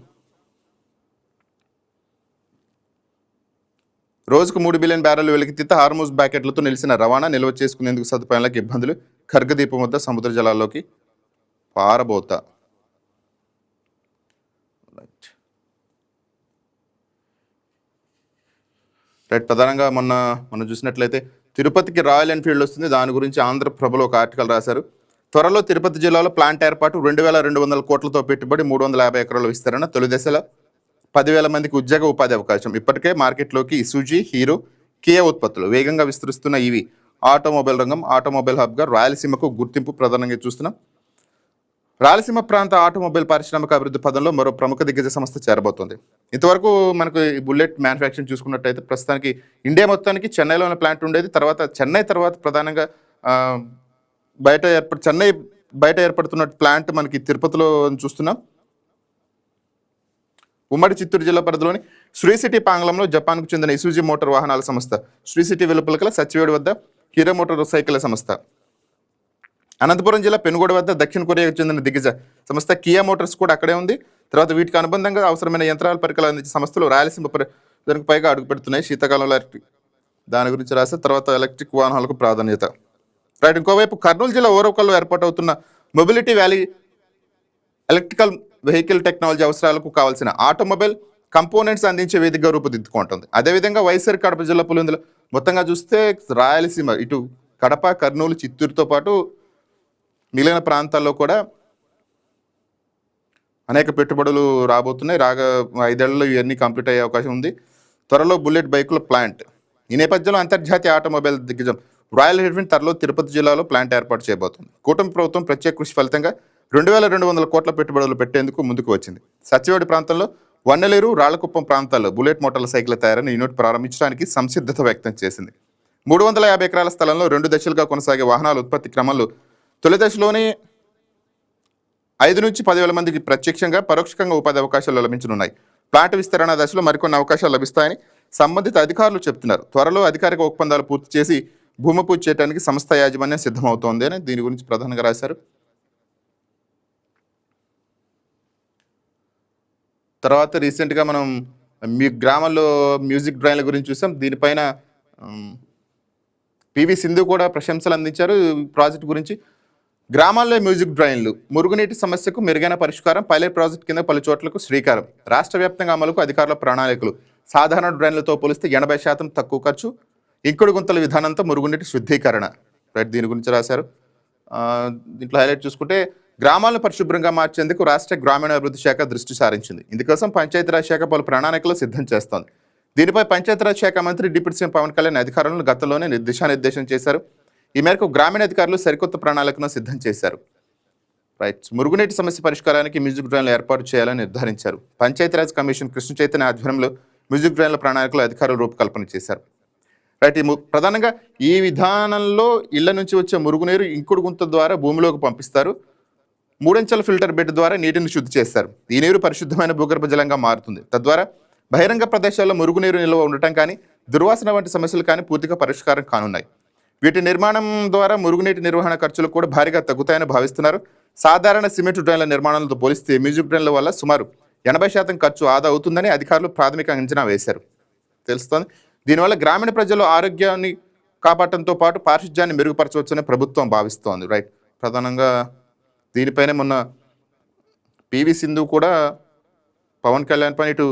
రోజుకు 3 బిలియన్ బ్యారెల్ వెలికితీత. హార్మూజ్ బ్యాకెట్లతో నిలిచిన రవాణా. నిల్వ చేసుకునేందుకు సదుపాయాలకు ఇబ్బందులు. ఖర్గదీపం వద్ద సముద్ర జలాల్లోకి పారబోత. రైట్, ప్రధానంగా మనం చూసినట్లయితే తిరుపతికి రాయల్ ఎన్ఫీల్డ్ వస్తుంది. దాని గురించి ఆంధ్రప్రభలో ఒక ఆర్టికల్ రాశారు. త్వరలో తిరుపతి జిల్లాలో ప్లాంట్ ఏర్పాటు. 2,200 కోట్లతో పెట్టుబడి. 350 ఎకరాల విస్తరణ. తొలి దశలో 10,000 మందికి ఉద్యోగ ఉపాధి అవకాశం. ఇప్పటికే మార్కెట్లోకి ఇసుజీ, హీరో, కియా ఉత్పత్తులు వేగంగా విస్తరిస్తున్న ఇవి ఆటోమొబైల్ రంగం. ఆటోమొబైల్ హబ్గా రాయలసీమకు గుర్తింపు ప్రధానంగా చూస్తున్నాం. రాయలసీమ ప్రాంత ఆటోమొబైల్ పారిశ్రామిక అభివృద్ధి పదంలో మరో ప్రముఖ దిగ్గజ సంస్థ చేరబోతోంది. ఇంతవరకు మనకు ఈ బుల్లెట్ మ్యానుఫ్యాక్చరింగ్ చూసుకున్నట్టయితే ప్రస్తుతానికి ఇండియా మొత్తానికి చెన్నైలోనే ప్లాంట్ ఉండేది. తర్వాత చెన్నై తర్వాత ప్రధానంగా చెన్నై బయట ఏర్పడుతున్న ప్లాంట్ మనకి తిరుపతిలో చూస్తున్నాం. ఉమ్మడి చిత్తూరు జిల్లా పరిధిలోని శ్రీ సిటీ పాంగ్లంలో జపాన్కు చెందిన ఇసుజీ మోటార్ వాహనాల సంస్థ. శ్రీ సిటీ వెలుపలకల సచివేడు వద్ద హీరో మోటార్ సైకిల్ సంస్థ. అనంతపురం జిల్లా పెనుగోడు వద్ద దక్షిణ కొరియాకు చెందిన దిగ్గజ సంస్థ కియా మోటార్స్ కూడా అక్కడే ఉంది. తర్వాత వీటికి అనుబంధంగా అవసరమైన యంత్రాల పరికరాలు అందించే సంస్థలు రాయలసీమ దానికి పైగా అడుగు పెడుతున్నాయి. శీతాకాలంలో దాని గురించి రాస్తే తర్వాత ఎలక్ట్రిక్ వాహనాలకు ప్రాధాన్యత. రైట్, ఇంకోవైపు కర్నూలు జిల్లా ఓరవకల్లో ఏర్పాటవుతున్న mobility valley electrical vehicle technology అవసరాలకు కావాల్సిన ఆటోమొబైల్ కంపోనెంట్స్ అందించే వేదికగా రూపుదిద్దుకుంటుంది. అదేవిధంగా వైఎస్ఆర్ కడప జిల్లా పులివెందుల మొత్తంగా చూస్తే రాయలసీమ ఇటు కడప, కర్నూలు, చిత్తూరుతో పాటు మిగిలిన ప్రాంతాల్లో కూడా అనేక పెట్టుబడులు రాబోతున్నాయి. 5 ఏళ్లలో ఇవన్నీ కంప్లీట్ అయ్యే అవకాశం ఉంది. త్వరలో బుల్లెట్ బైకుల ప్లాంట్. ఈ నేపథ్యంలో అంతర్జాతీయ ఆటోమొబైల్ దిగ్గజం రాయల్ ఎన్ఫీల్డ్ త్వరలో తిరుపతి జిల్లాలో ప్లాంట్ ఏర్పాటు చేయబోతోంది. కూటమి ప్రభుత్వం ప్రత్యేక కృషి ఫలితంగా 2,200 కోట్ల పెట్టుబడులు పెట్టేందుకు ముందుకు వచ్చింది. సత్యవేడి ప్రాంతంలో వన్నెలేరు, రాళ్లకుప్పం ప్రాంతాల్లో బుల్లెట్ మోటార్ల సైకిల్ తయారైన యూనిట్ ప్రారంభించడానికి సంసిద్ధత వ్యక్తం చేసింది. 350 ఎకరాల స్థలంలో 2 దశలుగా కొనసాగే వాహనాల ఉత్పత్తి క్రమంలో తొలి దశలోనే 5 నుంచి 10,000 మందికి ప్రత్యక్షంగా పరోక్షంగా ఉపాధి అవకాశాలు లభించనున్నాయి. ప్లాంట్ విస్తరణ దశలో మరికొన్ని అవకాశాలు లభిస్తాయని సంబంధిత అధికారులు చెబుతున్నారు. త్వరలో అధికారిక ఒప్పందాలు పూర్తి చేసి భూమి పూజ చేయడానికి సంస్థ యాజమాన్యం సిద్ధమవుతోంది అని దీని గురించి ప్రధానంగా రాశారు. తర్వాత రీసెంట్గా మనం మీ గ్రామంలో మ్యూజిక్ డ్రాయింగ్ల గురించి చూసాం. దీనిపైన పివి సింధు కూడా ప్రశంసలు అందించారు. ప్రాజెక్ట్ గురించి గ్రామాల్లో మ్యూజిక్ డ్రాయింగ్లు మురుగునీటి సమస్యకు మెరుగైన పరిష్కారం, పైలట్ ప్రాజెక్ట్ కింద పలు చోట్లకు శ్రీకారం, రాష్ట్ర వ్యాప్తంగా అమలుకు అధికారుల ప్రణాళికలు, సాధారణ డ్రైన్లతో పోలిస్తే 80% తక్కువ ఖర్చు, ఇంకుడు గుంతల విధానంతో మురుగునీటి శుద్ధీకరణ. రైట్, దీని గురించి రాశారు. దీంట్లో హైలైట్ చూసుకుంటే గ్రామాలను పరిశుభ్రంగా మార్చేందుకు రాష్ట్ర గ్రామీణాభివృద్ధి శాఖ దృష్టి సారించింది. ఇందుకోసం పంచాయతీరాజ్ శాఖ పలు ప్రణాళికలు సిద్ధం చేస్తోంది. దీనిపై పంచాయతీరాజ్ శాఖ మంత్రి డిప్యూటీ సీఎం పవన్ కళ్యాణ్ అధికారులను గతంలోనే దిశానిర్దేశం చేశారు. ఈ మేరకు గ్రామీణ అధికారులు సరికొత్త ప్రణాళికను సిద్ధం చేశారు. రైట్, మురుగునీటి సమస్య పరిష్కారానికి మ్యూజిక్ డ్రైన్లు ఏర్పాటు చేయాలని నిర్ధారించారు. పంచాయతీరాజ్ కమిషన్ కృష్ణ చైతన్య ఆధ్వర్యంలో మ్యూజిక్ డ్రైన్ల ప్రణాళికలు అధికారులు రూపకల్పన చేశారు. రైట్, ప్రధానంగా ఈ విధానంలో ఇళ్ల నుంచి వచ్చే మురుగునీరు ఇంకుడు గుంత ద్వారా భూమిలోకి పంపిస్తారు. 3 అంచెల ఫిల్టర్ బెడ్ ద్వారా నీటిని శుద్ధి చేస్తారు. ఈ నీరు పరిశుద్ధమైన భూగర్భ జలంగా మారుతుంది. తద్వారా బహిరంగ ప్రదేశాల్లో మురుగునీరు నిల్వ ఉండటం కానీ, దుర్వాసన వంటి సమస్యలు కానీ పూర్తిగా పరిష్కారం కానున్నాయి. వీటి నిర్మాణం ద్వారా మురుగునీటి నిర్వహణ ఖర్చులు కూడా భారీగా తగ్గుతాయని భావిస్తున్నారు. సాధారణ సిమెంట్ డ్రైన్ల నిర్మాణాలతో పోలిస్తే మ్యూజిక్ డ్రైన్ల వల్ల సుమారు 80% ఖర్చు ఆదా అవుతుందని అధికారులు ప్రాథమిక అంచనా వేశారు తెలుస్తోంది. దీనివల్ల గ్రామీణ ప్రజలు ఆరోగ్యాన్ని కాపాడటంతో పాటు పారిశుధ్యాన్ని మెరుగుపరచవచ్చని ప్రభుత్వం భావిస్తోంది. రైట్, ప్రధానంగా దీనిపైనే మొన్న పివి సింధు కూడా పవన్ కళ్యాణ్ పైన ఇటు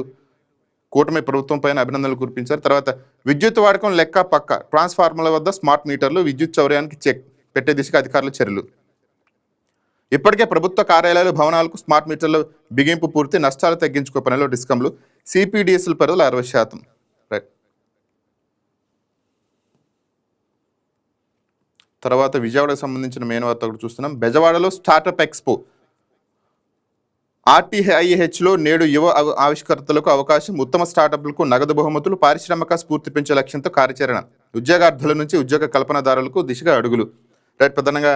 కూటమి ప్రభుత్వం పైన అభినందనలు కురిపించారు. తర్వాత విద్యుత్ వాడకం లెక్క పక్క, ట్రాన్స్ఫార్మర్ల వద్ద స్మార్ట్ మీటర్లు, విద్యుత్ చౌర్యానికి చెక్ పెట్టే దిశగా అధికారుల చర్యలు. ఇప్పటికే ప్రభుత్వ కార్యాలయాలు, భవనాలకు స్మార్ట్ మీటర్లు బిగింపు పూర్తి, నష్టాలు తగ్గించుకో పనిలో డిస్కంలు, సిపిడిఎస్ఎల్ పరిధులు 60%. రైట్, తర్వాత విజయవాడకు సంబంధించిన మెయిన్ వార్త ఒకటి చూస్తున్నాం. బెజవాడలో స్టార్టప్ ఎక్స్పో, RTIHలో నేడు యువ ఆవిష్కర్తలకు అవకాశం, ఉత్తమ స్టార్టప్లకు నగదు బహుమతులు, పారిశ్రామిక స్ఫూర్తి పెంచే లక్ష్యంతో కార్యాచరణ, ఉద్యోగార్థుల నుంచి ఉద్యోగ కల్పనదారులకు దిశగా అడుగులు. రైట్, ప్రధానంగా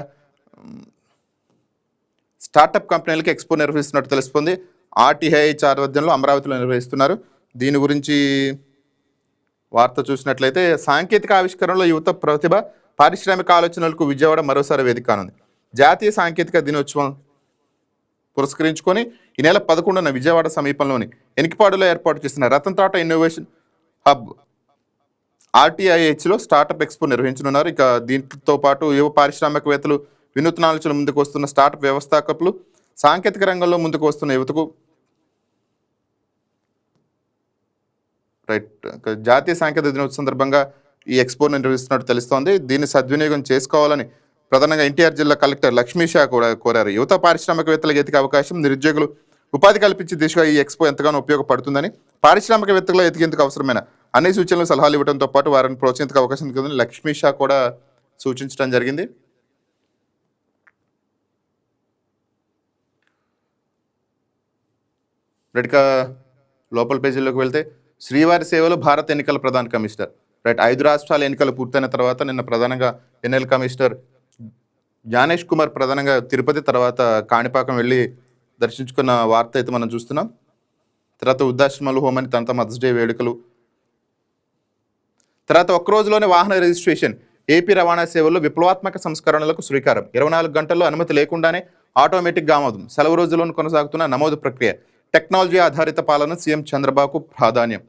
స్టార్టప్ కంపెనీలకు ఎక్స్పో నిర్వహిస్తున్నట్టు తెలుస్తుంది. RTIH ఆధ్వర్యంలో అమరావతిలో నిర్వహిస్తున్నారు. దీని గురించి వార్త చూసినట్లయితే సాంకేతిక ఆవిష్కరణలో యువత ప్రతిభ, పారిశ్రామిక ఆలోచనలకు విజయవాడ మరోసారి వేదిక కానుంది. జాతీయ సాంకేతిక దినోత్సవం పురస్కరించుకొని ఈ నెల 11న విజయవాడ సమీపంలోని ఎనికిపాడులో ఏర్పాటు చేసిన రతన్ టాటా ఇన్నోవేషన్ హబ్ RTIHలో స్టార్టప్ ఎక్స్పో నిర్వహించనున్నారు. ఇక దీంతో పాటు యువ పారిశ్రామికవేత్తలు, వినూత్న ఆలోచనలు ముందుకు వస్తున్న స్టార్టప్ వ్యవస్థాపకులు, సాంకేతిక రంగంలో ముందుకు వస్తున్న యువతకు రైట్ జాతీయ సాంకేతిక దినోత్సవం సందర్భంగా ఈ ఎక్స్పో నిర్వహిస్తున్నట్టు తెలుస్తోంది. దీన్ని సద్వినియోగం చేసుకోవాలని ప్రధానంగా ఎన్టీఆర్ జిల్లా కలెక్టర్ లక్ష్మీషా కూడా కోరారు. యువత పారిశ్రామికవేత్తలకు ఎతికే అవకాశం, నిరుద్యోగులు ఉపాధి కల్పించే దిశగా ఈ ఎక్స్పో ఎంతగానో ఉపయోగపడుతుందని, పారిశ్రామికవేత్తలు ఎతికేందుకు అవసరమైన అన్ని సూచనలు, సలహాలు ఇవ్వడంతో పాటు వారిని ప్రోత్సహించే అవకాశం ఉంటుందని లక్ష్మీషా కూడా సూచించడం జరిగింది. రైట్గా లోపల పేజీలోకి వెళ్తే శ్రీవారి సేవలు భారత ఎన్నికల ప్రధాన కమిషనర్. రైట్, 5 రాష్ట్రాల ఎన్నికలు పూర్తయిన తర్వాత నిన్న ప్రధానంగా ఎన్నికల కమిషనర్ జ్ఞానేష్ కుమార్ ప్రధానంగా తిరుపతి తర్వాత కాణిపాకం వెళ్ళి దర్శించుకున్న వార్త అయితే మనం చూస్తున్నాం. తర్వాత వృద్ధాశ్రమాలు, హోమని తన మదర్స్ డే వేడుకలు, తర్వాత ఒక్క రోజులోనే వాహన రిజిస్ట్రేషన్, ఏపీ రవాణా సేవల్లో విప్లవాత్మక సంస్కరణలకు శ్రీకారం, 24 గంటల్లో అనుమతి లేకుండానే ఆటోమేటిక్గా ఆమోదం, సెలవు రోజుల్లోనూ కొనసాగుతున్న నమోదు ప్రక్రియ, టెక్నాలజీ ఆధారిత పాలన సీఎం చంద్రబాబుకు ప్రాధాన్యం.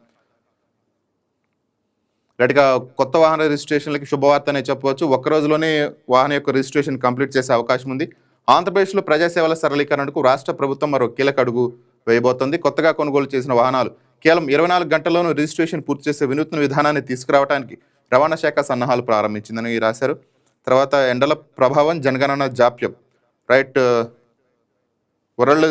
గట్టిగా కొత్త వాహన రిజిస్ట్రేషన్లకి శుభవార్త అనే చెప్పవచ్చు. ఒక్క రోజులోనే వాహన యొక్క రిజిస్ట్రేషన్ కంప్లీట్ చేసే అవకాశం ఉంది. ఆంధ్రప్రదేశ్లో ప్రజాసేవల సరళీకరణకు రాష్ట్ర ప్రభుత్వం మరో కీలక అడుగు వేయబోతోంది. కొత్తగా కొనుగోలు చేసిన వాహనాలు కేవలం 24 గంటల్లోనూ రిజిస్ట్రేషన్ పూర్తి చేసే వినూత్న విధానాన్ని తీసుకురావడానికి రవాణా శాఖ సన్నాహాలు ప్రారంభించిందని రాశారు. తర్వాత ఎండల ప్రభావం, జనగణన జాప్యం. రైట్, వరల్డ్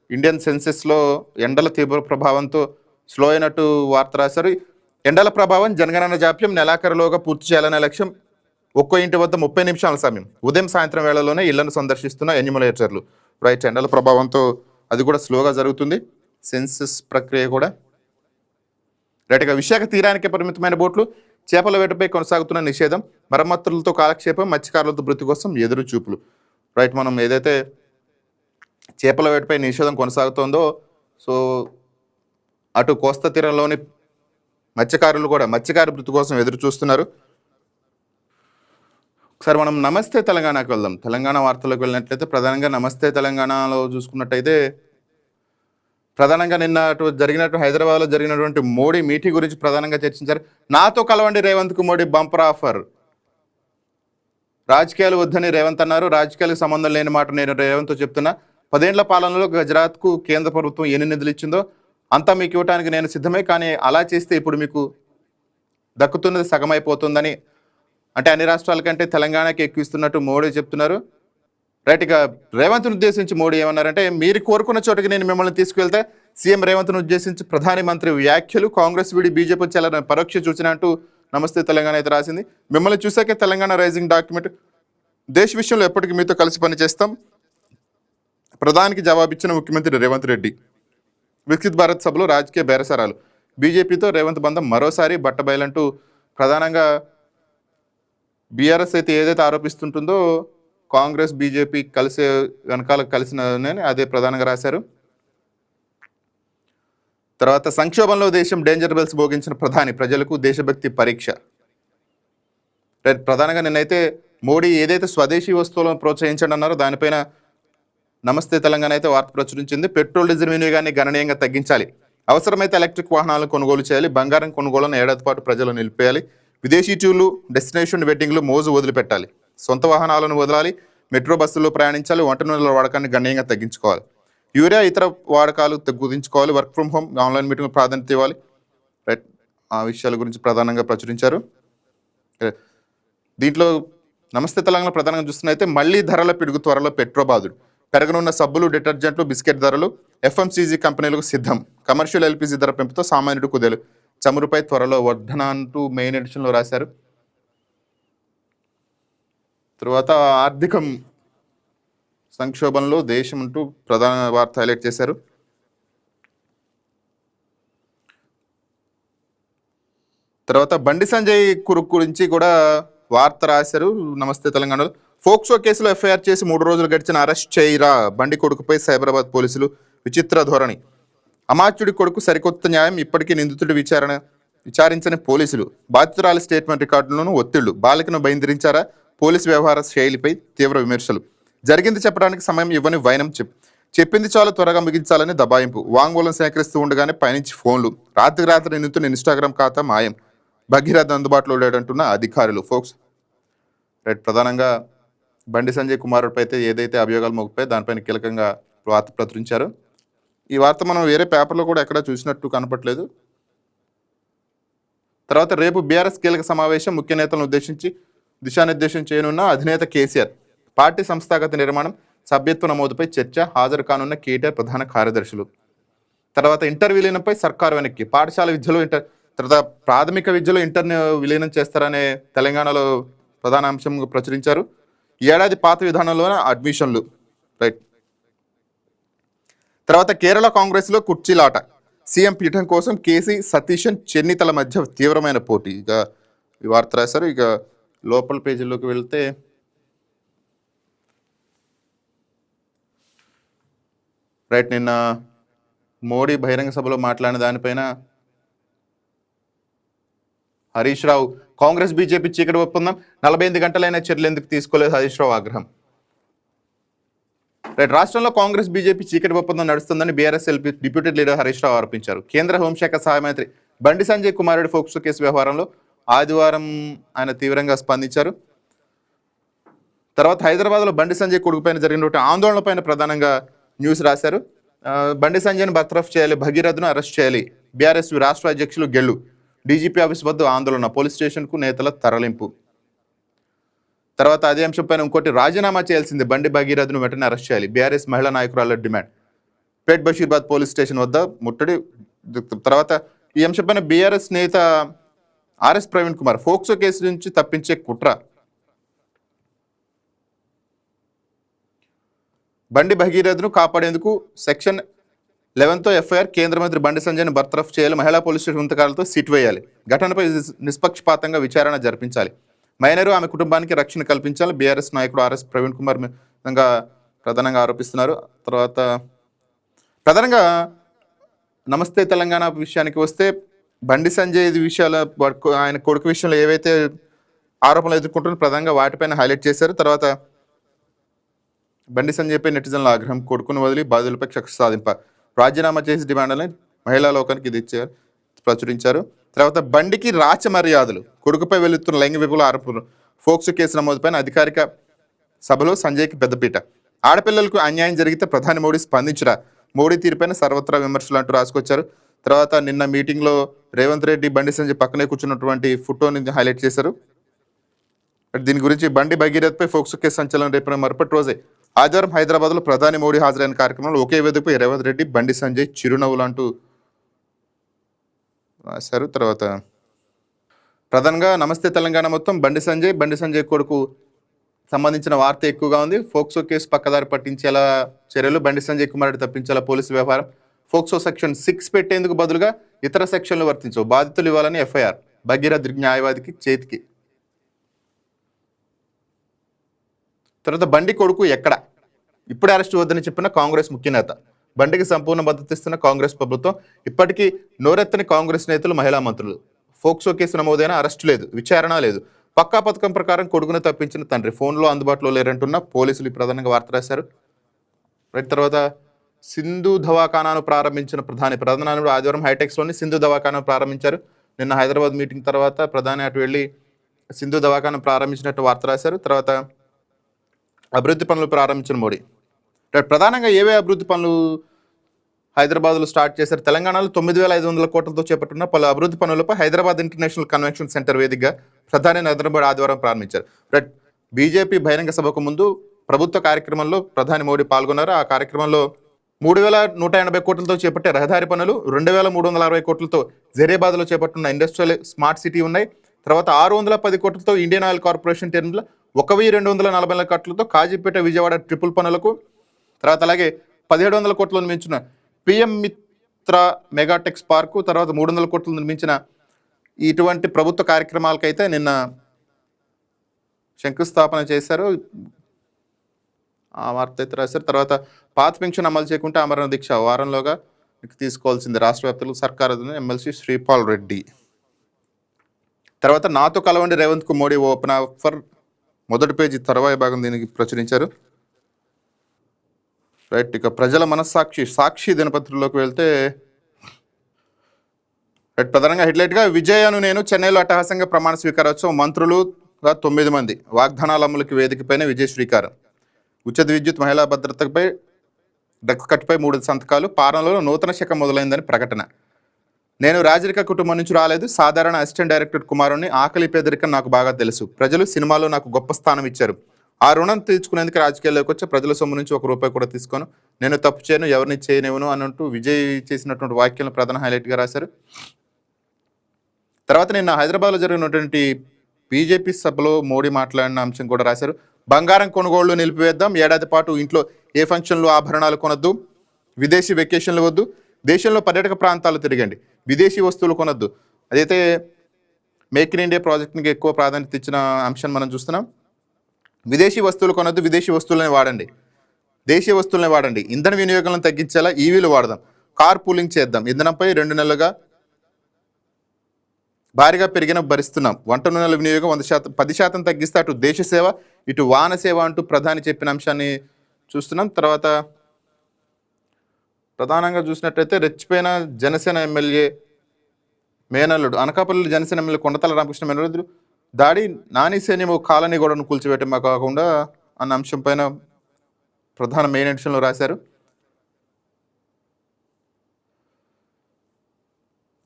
ఇండియన్ సెన్సెస్లో ఎండల తీవ్ర ప్రభావంతో స్లో అయినట్టు వార్త రాశారు. ఎండల ప్రభావం, జనగణన జాప్యం, నెలాఖరులోగా పూర్తి చేయాలనే లక్ష్యం. ఒక్కో ఇంటి వద్ద 30 నిమిషాల సమయం. ఉదయం సాయంత్రం వేళల్లోనే ఇళ్లను సందర్శిస్తున్న ఎన్యూమరేటర్లు. రైట్, ఎండల ప్రభావంతో అది కూడా స్లోగా జరుగుతుంది. సెన్సస్ ప్రక్రియ కూడా. రైట్గా విశాఖ తీరానికి పరిమితమైన బోట్లు, చేపల వేటపై కొనసాగుతున్న నిషేధం, మరమ్మతులతో కాలక్షేపం, మత్స్యకారులతో వృత్తి కోసం ఎదురు చూపులు. రైట్, మనం ఏదైతే చేపల వేటపై నిషేధం కొనసాగుతోందో, సో అటు కోస్తా తీరంలోని మత్స్యకారులు కూడా మత్స్యకారు వృత్తి కోసం ఎదురు చూస్తున్నారు. ఒకసారి మనం నమస్తే తెలంగాణకు వెళ్దాం. తెలంగాణ వార్తలకు వెళ్ళినట్లయితే ప్రధానంగా నమస్తే తెలంగాణలో చూసుకున్నట్టయితే ప్రధానంగా నిన్న జరిగినట్టు హైదరాబాద్లో జరిగినటువంటి మోడీ మీటింగ్ గురించి ప్రధానంగా చర్చించారు. నాతో కలవండి రేవంత్కు మోడీ బంపర్ ఆఫర్. రాజకీయాలు వద్దని రేవంత్ అన్నారు. రాజకీయాలకు సంబంధం లేని మాట నేను రేవంత్తో చెప్తున్నా. 10 ఏళ్ల పాలనలో గుజరాత్కు కేంద్ర ప్రభుత్వం ఎన్ని నిధులు ఇచ్చిందో అంతా మీకు ఇవ్వడానికి నేను సిద్ధమే, కానీ అలా చేస్తే ఇప్పుడు మీకు దక్కుతున్నది సగమైపోతుందని, అంటే అన్ని రాష్ట్రాల కంటే తెలంగాణకి ఎక్కువ ఇస్తున్నట్టు మోడీ చెప్తున్నారు. రైట్, ఇక రేవంత్ను ఉద్దేశించి మోడీ ఏమన్నారంటే, మీరు కోరుకున్న చోటుకి నేను మిమ్మల్ని తీసుకువెళ్తే సీఎం రేవంత్ను ఉద్దేశించి ప్రధానమంత్రి వ్యాఖ్యలు, కాంగ్రెస్ వీడి బీజేపీ వచ్చేలా పరోక్ష సూచన అంటూ నమస్తే తెలంగాణ అయితే రాసింది. మిమ్మల్ని చూసాకే తెలంగాణ రైజింగ్ డాక్యుమెంట్. దేశ విషయంలో ఎప్పటికీ మీతో కలిసి పనిచేస్తాం. ప్రధానికి జవాబిచ్చిన ముఖ్యమంత్రి రేవంత్ రెడ్డి. వికసిత్ భారత్ సభలో రాజకీయ బేరసారాలు, బీజేపీతో రేవంత్ బంధం మరోసారి బట్టబయలంటూ ప్రధానంగా బీఆర్ఎస్ అయితే ఏదైతే ఆరోపిస్తుంటుందో కాంగ్రెస్ బీజేపీ కలిసే వెనకాల కలిసినని అదే ప్రధానంగా రాశారు. తర్వాత సంక్షోభంలో దేశం డేంజర్ బెల్స్ భోగించిన ప్రధాని, ప్రజలకు దేశభక్తి పరీక్ష. ప్రధానంగా నిన్నైతే మోడీ ఏదైతే స్వదేశీ వస్తువులను ప్రోత్సహించండి అన్నారో దానిపైన నమస్తే తెలంగాణ అయితే వార్త ప్రచురించింది. పెట్రోల్ డీజిల్ వినియోగాన్ని గణనీయంగా తగ్గించాలి, అవసరమైతే ఎలక్ట్రిక్ వాహనాలను కొనుగోలు చేయాలి, బంగారం కొనుగోలును ఏడాది పాటు ప్రజలు నిలిపేయాలి, విదేశీ టూర్లు, డెస్టినేషన్ వెడ్డింగ్లు మోజు వదిలిపెట్టాలి, సొంత వాహనాలను వదలాలి, మెట్రో బస్సుల్లో ప్రయాణించాలి, వంట నూనెల వాడకాన్ని గణనీయంగా తగ్గించుకోవాలి, యూరియా ఇతర వాడకాలు తగ్గించుకోవాలి, work from home, online meeting ప్రాధాన్యత ఇవ్వాలి. రైట్, ఆ విషయాల గురించి ప్రధానంగా ప్రచురించారు. దీంట్లో నమస్తే తెలంగాణ ప్రధానంగా చూస్తున్నైతే మళ్లీ ధరల పిడుగు, త్వరలో పెట్రోబాదుడు, పెరగనున్న సబ్బులు, డిటర్జెంట్లు, బిస్కెట్ ధరలు, ఎఫ్ఎంసీజీ కంపెనీలకు సిద్ధం, కమర్షియల్ ఎల్పీజీ ధర పెంపుతో సామాన్యుడు కుదేలు, చమురుపై త్వరలో వర్ధన అంటూ మెయిన్ ఎడిషన్లో రాశారు. తరువాత ఆర్థిక సంక్షోభంలో దేశం అంటూ ప్రధాన వార్త హైలైట్ చేశారు. తర్వాత బండి సంజయ్ కురుక్ గురించి కూడా వార్త రాశారు నమస్తే తెలంగాణలో. ఫోక్సో కేసులో ఎఫ్ఐఆర్ చేసి 3 రోజులు గడిచిన అరెస్ట్ చేయరా, బండి కొడుకుపై సైబరాబాద్ పోలీసులు విచిత్ర ధోరణి, అమాత్యుడి కొడుకు సరికొత్త న్యాయం, ఇప్పటికీ నిందితుడి విచారించని పోలీసులు, బాధితురాలి స్టేట్మెంట్ రికార్డులను ఒత్తిళ్లు, బాలికను బయలుదేరించారా, పోలీసు వ్యవహార శైలిపై తీవ్ర విమర్శలు, జరిగింది చెప్పడానికి సమయం ఇవ్వని వైనం, చెప్పింది చాలు త్వరగా ముగించాలని దబాయింపు, వాంగ్మూలం సేకరిస్తూ ఉండగానే పైనుంచి ఫోన్లు, రాత్రి నిందితుని ఇన్స్టాగ్రామ్ ఖాతా మాయం, భగీరథ అందుబాటులో లేడంటున్న అధికారులు. ఫోక్స్ రైట్, ప్రధానంగా బండి సంజయ్ కుమారుడిపై అయితే ఏదైతే అభియోగాలు మోగిపోయి దానిపైన కీలకంగా వార్త ప్రచురించారు. ఈ వార్త మనం వేరే పేపర్లో కూడా ఎక్కడా చూసినట్టు కనపట్లేదు. తర్వాత రేపు బీఆర్ఎస్ కీలక సమావేశం, ముఖ్య నేతలను ఉద్దేశించి దిశానిర్దేశం చేయనున్న అధినేత కేసీఆర్, పార్టీ సంస్థాగత నిర్మాణం, సభ్యత్వ నమోదుపై చర్చ, హాజరు కానున్న కేటీఆర్ ప్రధాన కార్యదర్శులు. తర్వాత ఇంటర్ విలీనంపై సర్కారు వెనక్కి, పాఠశాల విద్యలో తర్వాత ప్రాథమిక విద్యలో ఇంటర్ని విలీనం చేస్తారనే తెలంగాణలో ప్రధాన అంశం ప్రచురించారు. ఏడాది పాత విధానంలోనే అడ్మిషన్లు. రైట్, తర్వాత కేరళ కాంగ్రెస్లో కుర్చీలాట, సీఎం పీఠం కోసం కేసీ, సతీశన్, చెన్నితల మధ్య తీవ్రమైన పోటీ. ఇక ఈ వార్త రాశారు. ఇక లోపల పేజీల్లోకి వెళ్తే రైట్, నిన్న మోడీ బహిరంగ సభలో మాట్లాడిన దానిపైన హరీష్ రావు, కాంగ్రెస్ బీజేపీ చీకటి ఒప్పందం, 48 గంటలైనా చర్యలు ఎందుకు తీసుకోలేదు, హరీష్ రావు ఆగ్రహం. రైట్, రాష్ట్రంలో కాంగ్రెస్ బీజేపీ చీకటి ఒప్పందం నడుస్తుందని BRS deputy leader Harish Rao ఆరోపించారు. కేంద్ర హోంశాఖ సహాయ మంత్రి బండి సంజయ్ కుమారుడి ఫోక్సో కేసు వ్యవహారంలో ఆదివారం ఆయన తీవ్రంగా స్పందించారు. తర్వాత హైదరాబాద్లో బండి సంజయ్ కొడుకుపైన జరిగినటువంటి ఆందోళనపైన ప్రధానంగా న్యూస్ రాశారు. బండి సంజయ్ను బర్తరఫ్ చేయాలి, భగీరథను అరెస్ట్ చేయాలి, బీఆర్ఎస్ రాష్ట్ర అధ్యక్షులు గెల్లు, డీజీపీ ఆఫీస్ వద్ద ఆందోళన, పోలీస్ స్టేషన్కు నేతల తరలింపు. తర్వాత అదే అంశంపైన ఇంకోటి, రాజీనామా చేయాల్సింది, బండి భగీరథను వెంటనే అరెస్ట్ చేయాలి, బీఆర్ఎస్ మహిళా నాయకురాల డిమాండ్, పేట్ బషీర్బాద్ పోలీస్ స్టేషన్ వద్ద ముట్టడి. తర్వాత ఈ అంశంపైన బీఆర్ఎస్ నేత RS Praveen Kumar POCSO case నుంచి తప్పించే కుట్ర. బండి భగీరథను కాపాడేందుకు సెక్షన్ 11తో ఎఫ్ఐఆర్. కేంద్ర మంత్రి బండి సంజయ్ను బర్తరఫ్ చేయాలి. మహిళా పోలీసు స్టేషన్ ఉంతకాలతో సిట్ వేయాలి. ఘటనపై నిష్పక్షపాతంగా విచారణ జరిపించాలి. మైనరు ఆమె కుటుంబానికి రక్షణ కల్పించాలి. బీఆర్ఎస్ నాయకుడు ఆర్ఎస్ ప్రవీణ్ కుమార్ ప్రధానంగా ఆరోపిస్తున్నారు. తర్వాత ప్రధానంగా నమస్తే తెలంగాణ విషయానికి వస్తే బండి సంజయ్ విషయాల ఆయన కొడుకు విషయంలో ఏవైతే ఆరోపణలు ఎదుర్కొంటున్నారో ప్రధానంగా వాటిపైన హైలైట్ చేశారు. తర్వాత బండి సంజయ్పై నెటిజన్ల ఆగ్రహం. కొడుకును వదిలి బాధితులపై కక్ష సాధింప రాజీనామా చేసి డిమాండ్లని మహిళా లోకానికి ఇది ప్రచురించారు. తర్వాత బండికి రాచ మర్యాదలు. కొడుకుపై వెళుతున్న లైంగిక విపుల ఆరోపణలు. ఫోక్సో కేసు నమోదుపైన అధికారిక సభలో సంజయ్కి పెద్దపీట. ఆడపిల్లలకు అన్యాయం జరిగితే ప్రధాని మోడీ స్పందించరా. మోడీ తీరుపైన సర్వత్రా విమర్శలు అంటూ రాసుకొచ్చారు. తర్వాత నిన్న మీటింగ్లో రేవంత్ రెడ్డి బండి సంజయ్ పక్కనే కూర్చున్నటువంటి ఫోటోని హైలైట్ చేశారు. దీని గురించి బండి భగీరథ్పై ఫోక్సో కేసు సంచలనం రేపు మరుపటి రోజే ఆదివారం హైదరాబాద్లో ప్రధాని మోడీ హాజరైన కార్యక్రమంలో ఒకే వేదికపై రేవంత్ రెడ్డి బండి సంజయ్ చిరునవ్వులు అంటూ రాశారు. తర్వాత ప్రధానంగా నమస్తే తెలంగాణ మొత్తం బండి సంజయ్ కొడుకు సంబంధించిన వార్త ఎక్కువగా ఉంది. ఫోక్సో కేసు పక్కదారి పట్టించేలా చర్యలు. బండి సంజయ్ కుమారుడు తప్పించేలా పోలీసు వ్యవహారం. ఫోక్సో సెక్షన్ 6 పెట్టేందుకు బదులుగా ఇతర సెక్షన్లు వర్తించవు. బాధితులు ఇవ్వాలని ఎఫ్ఐఆర్. భగీరథ్ న్యాయవాదికి చేతికి. తర్వాత బండి కొడుకు ఎక్కడ? ఇప్పుడు అరెస్ట్ వద్దని చెప్పిన కాంగ్రెస్ ముఖ్య నేత. బండికి సంపూర్ణ మద్దతు ఇస్తున్న కాంగ్రెస్ ప్రభుత్వం. ఇప్పటికీ నోరెత్తని కాంగ్రెస్ నేతలు, మహిళా మంత్రులు. ఫోక్సో కేసు నమోదైన అరెస్టు లేదు, విచారణ లేదు. పక్కా పథకం ప్రకారం కొడుకును తప్పించిన తండ్రి ఫోన్లో అందుబాటులో లేరంటున్న పోలీసులు ప్రధానంగా వార్త రాశారు. తర్వాత సింధు దవాఖానాను ప్రారంభించిన ప్రధాని ఆదివారం హైటెక్స్లోని సింధు దవాఖానాను ప్రారంభించారు. నిన్న హైదరాబాద్ మీటింగ్ తర్వాత ప్రధాని అటు వెళ్ళి సింధు దవాఖానాను ప్రారంభించినట్టు వార్త రాశారు. తర్వాత అభివృద్ధి పనులు ప్రారంభించిన మోడీ. ప్రధానంగా ఏవే అభివృద్ధి పనులు హైదరాబాద్లో స్టార్ట్ చేశారు? తెలంగాణలో 9,500 కోట్లతో చేపట్టున్న పలు అభివృద్ధి పనులపై హైదరాబాద్ ఇంటర్నేషనల్ కన్వెన్షన్ సెంటర్ వేదికగా ప్రధాని నరేంద్ర మోడీ ఆదివారం ప్రారంభించారు. బీజేపీ బహిరంగ సభకు ముందు ప్రభుత్వ కార్యక్రమంలో ప్రధాని మోడీ పాల్గొన్నారు. ఆ కార్యక్రమంలో 3,180 కోట్లతో చేపట్టే రహదారి పనులు, 2,360 కోట్లతో జరీబాద్లో చేపట్టున్న ఇండస్ట్రియల్ స్మార్ట్ సిటీ ఉన్నాయి. తర్వాత 610 కోట్లతో ఇండియన్ ఆయిల్ కార్పొరేషన్ టెర్మినల్, 1,240 కోట్లతో కాజీపేట విజయవాడ ట్రిపుల్ పనులకు, తర్వాత అలాగే 1,700 కోట్లను మించిన పిఎం మిత్ర మెగాటెక్స్ పార్కు, తర్వాత 300 కోట్లు నిర్మించిన ఇటువంటి ప్రభుత్వ కార్యక్రమాలకైతే నిన్న శంకుస్థాపన చేశారు. ఆ వార్త అయితే రాశారు. తర్వాత పాత పెన్షన్ అమలు చేయకుంటే ఆమరణ దీక్ష వారంలోగా తీసుకోవాల్సింది రాష్ట్ర వ్యాప్తంగా సర్కారు ఎమ్మెల్సీ శ్రీపాల్ రెడ్డి. తర్వాత నాతో కలవండి రేవంత్కు మోడీ ఓపెన్ ఆఫర్. మొదటి పేజీ తర్వాయి భాగం దీనికి ప్రచురించారు. రైట్, ఇక ప్రజల సాక్షి దినపత్రికలోకి వెళ్తే ప్రధానంగా హెడ్లైట్గా విజయను నేను చెన్నైలో అట్టహాసంగా ప్రమాణ స్వీకారోత్సవం. మంత్రులుగా 9 మంది. వాగ్దానాల అమలుకి వేదికపైన విజయ్ శ్రీకారం. ఉచిత విద్యుత్, మహిళా భద్రతపై డక్కట్టుపై 3 సంతకాలు. పాలనలో నూతన శకం మొదలైందని ప్రకటన. నేను రాజరిక కుటుంబం నుంచి రాలేదు. సాధారణ అసిస్టెంట్ డైరెక్టర్ కుమారుణ్ణి. ఆకలి పేదరికం నాకు బాగా తెలుసు. ప్రజలు సినిమాలో నాకు గొప్ప స్థానం ఇచ్చారు. ఆ రుణం తీర్చుకునేందుకు రాజకీయాల్లోకి వచ్చి ప్రజల సొమ్ము నుంచి 1 రూపాయి కూడా తీసుకోను. నేను తప్పు చేయను, ఎవరిని చేయనివ్వను అన్నట్టు విజయ్ చేసినటువంటి వాక్యాలను ప్రధాన హైలైట్గా రాశారు. తర్వాత నిన్న హైదరాబాద్లో జరిగినటువంటి బీజేపీ సభలో మోడీ మాట్లాడిన అంశం కూడా రాశారు. బంగారం కొనుగోళ్లు నిలిపివేద్దాం. ఏడాది పాటు ఇంట్లో ఏ ఫంక్షన్లు, ఆభరణాలు కొనొద్దు. విదేశీ వెకేషన్లు వద్దు. దేశంలో పర్యాటక ప్రాంతాలు తిరగండి. విదేశీ వస్తువులు కొనొద్దు. అదైతే మేక్ ఇన్ ఇండియా ప్రాజెక్ట్కి ఎక్కువ ప్రాధాన్యత ఇచ్చిన అంశం మనం చూస్తున్నాం. విదేశీ వస్తువులు కొనొద్దు, విదేశీ వస్తువులనే వాడండి, దేశీయ వస్తువులనే వాడండి. ఇంధన వినియోగాలను తగ్గించేలా ఈవీలు వాడదాం. కార్ పూలింగ్ చేద్దాం. ఇంధనంపై 2 నెలలుగా భారీగా పెరిగిన భరిస్తున్నాం. వంట నూనెల వినియోగం 10% తగ్గిస్తే అటు దేశ సేవ, ఇటు వాహన సేవ అంటూ ప్రధాని చెప్పిన అంశాన్ని చూస్తున్నాం. తర్వాత ప్రధానంగా చూసినట్టయితే రెచ్చిపోయిన జనసేన ఎమ్మెల్యే మేనల్లుడు. అనకాపల్లి జనసేన ఎమ్మెల్యే కొండతల రామకృష్ణ మేనల్లుడు దాడి. నాని సైన్యం కాలనీ గోడను కూల్చివేయటమే కాకుండా అన్న అంశం పైన ప్రధాన మెయిన్ ఎడిషన్లో రాశారు.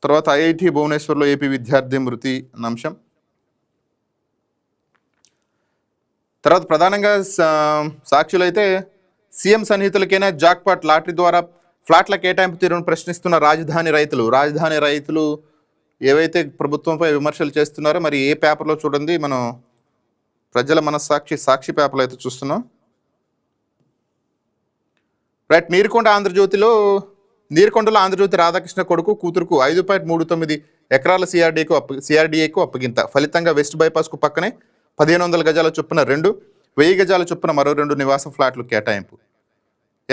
తర్వాత ఐఐటి భువనేశ్వర్లో ఏపీ విద్యార్థి మృతి అన్న అంశం. తర్వాత ప్రధానంగా సాక్షులు అయితే సీఎం సన్నిహితులకైనా జాక్పాట్. లాటరీ ద్వారా ఫ్లాట్ల కేటాయింపు తీరును ప్రశ్నిస్తున్న రాజధాని రైతులు ఏవైతే ప్రభుత్వంపై విమర్శలు చేస్తున్నారో మరి ఏ పేపర్లో చూడండి, మనం ప్రజల మనస్సాక్షి సాక్షి పేపర్లో అయితే చూస్తున్నాం. రైట్. నీరుకొండలో ఆంధ్రజ్యోతి రాధాకృష్ణ కొడుకు కూతురుకు 5.39 ఎకరాల సిఆర్డీఏకు అప్పగింత. ఫలితంగా వెస్ట్ బైపాస్కు పక్కనే 1500 గజాల చొప్పున 1000 గజాల చొప్పున మరో 2 నివాస ఫ్లాట్లు కేటాయింపు.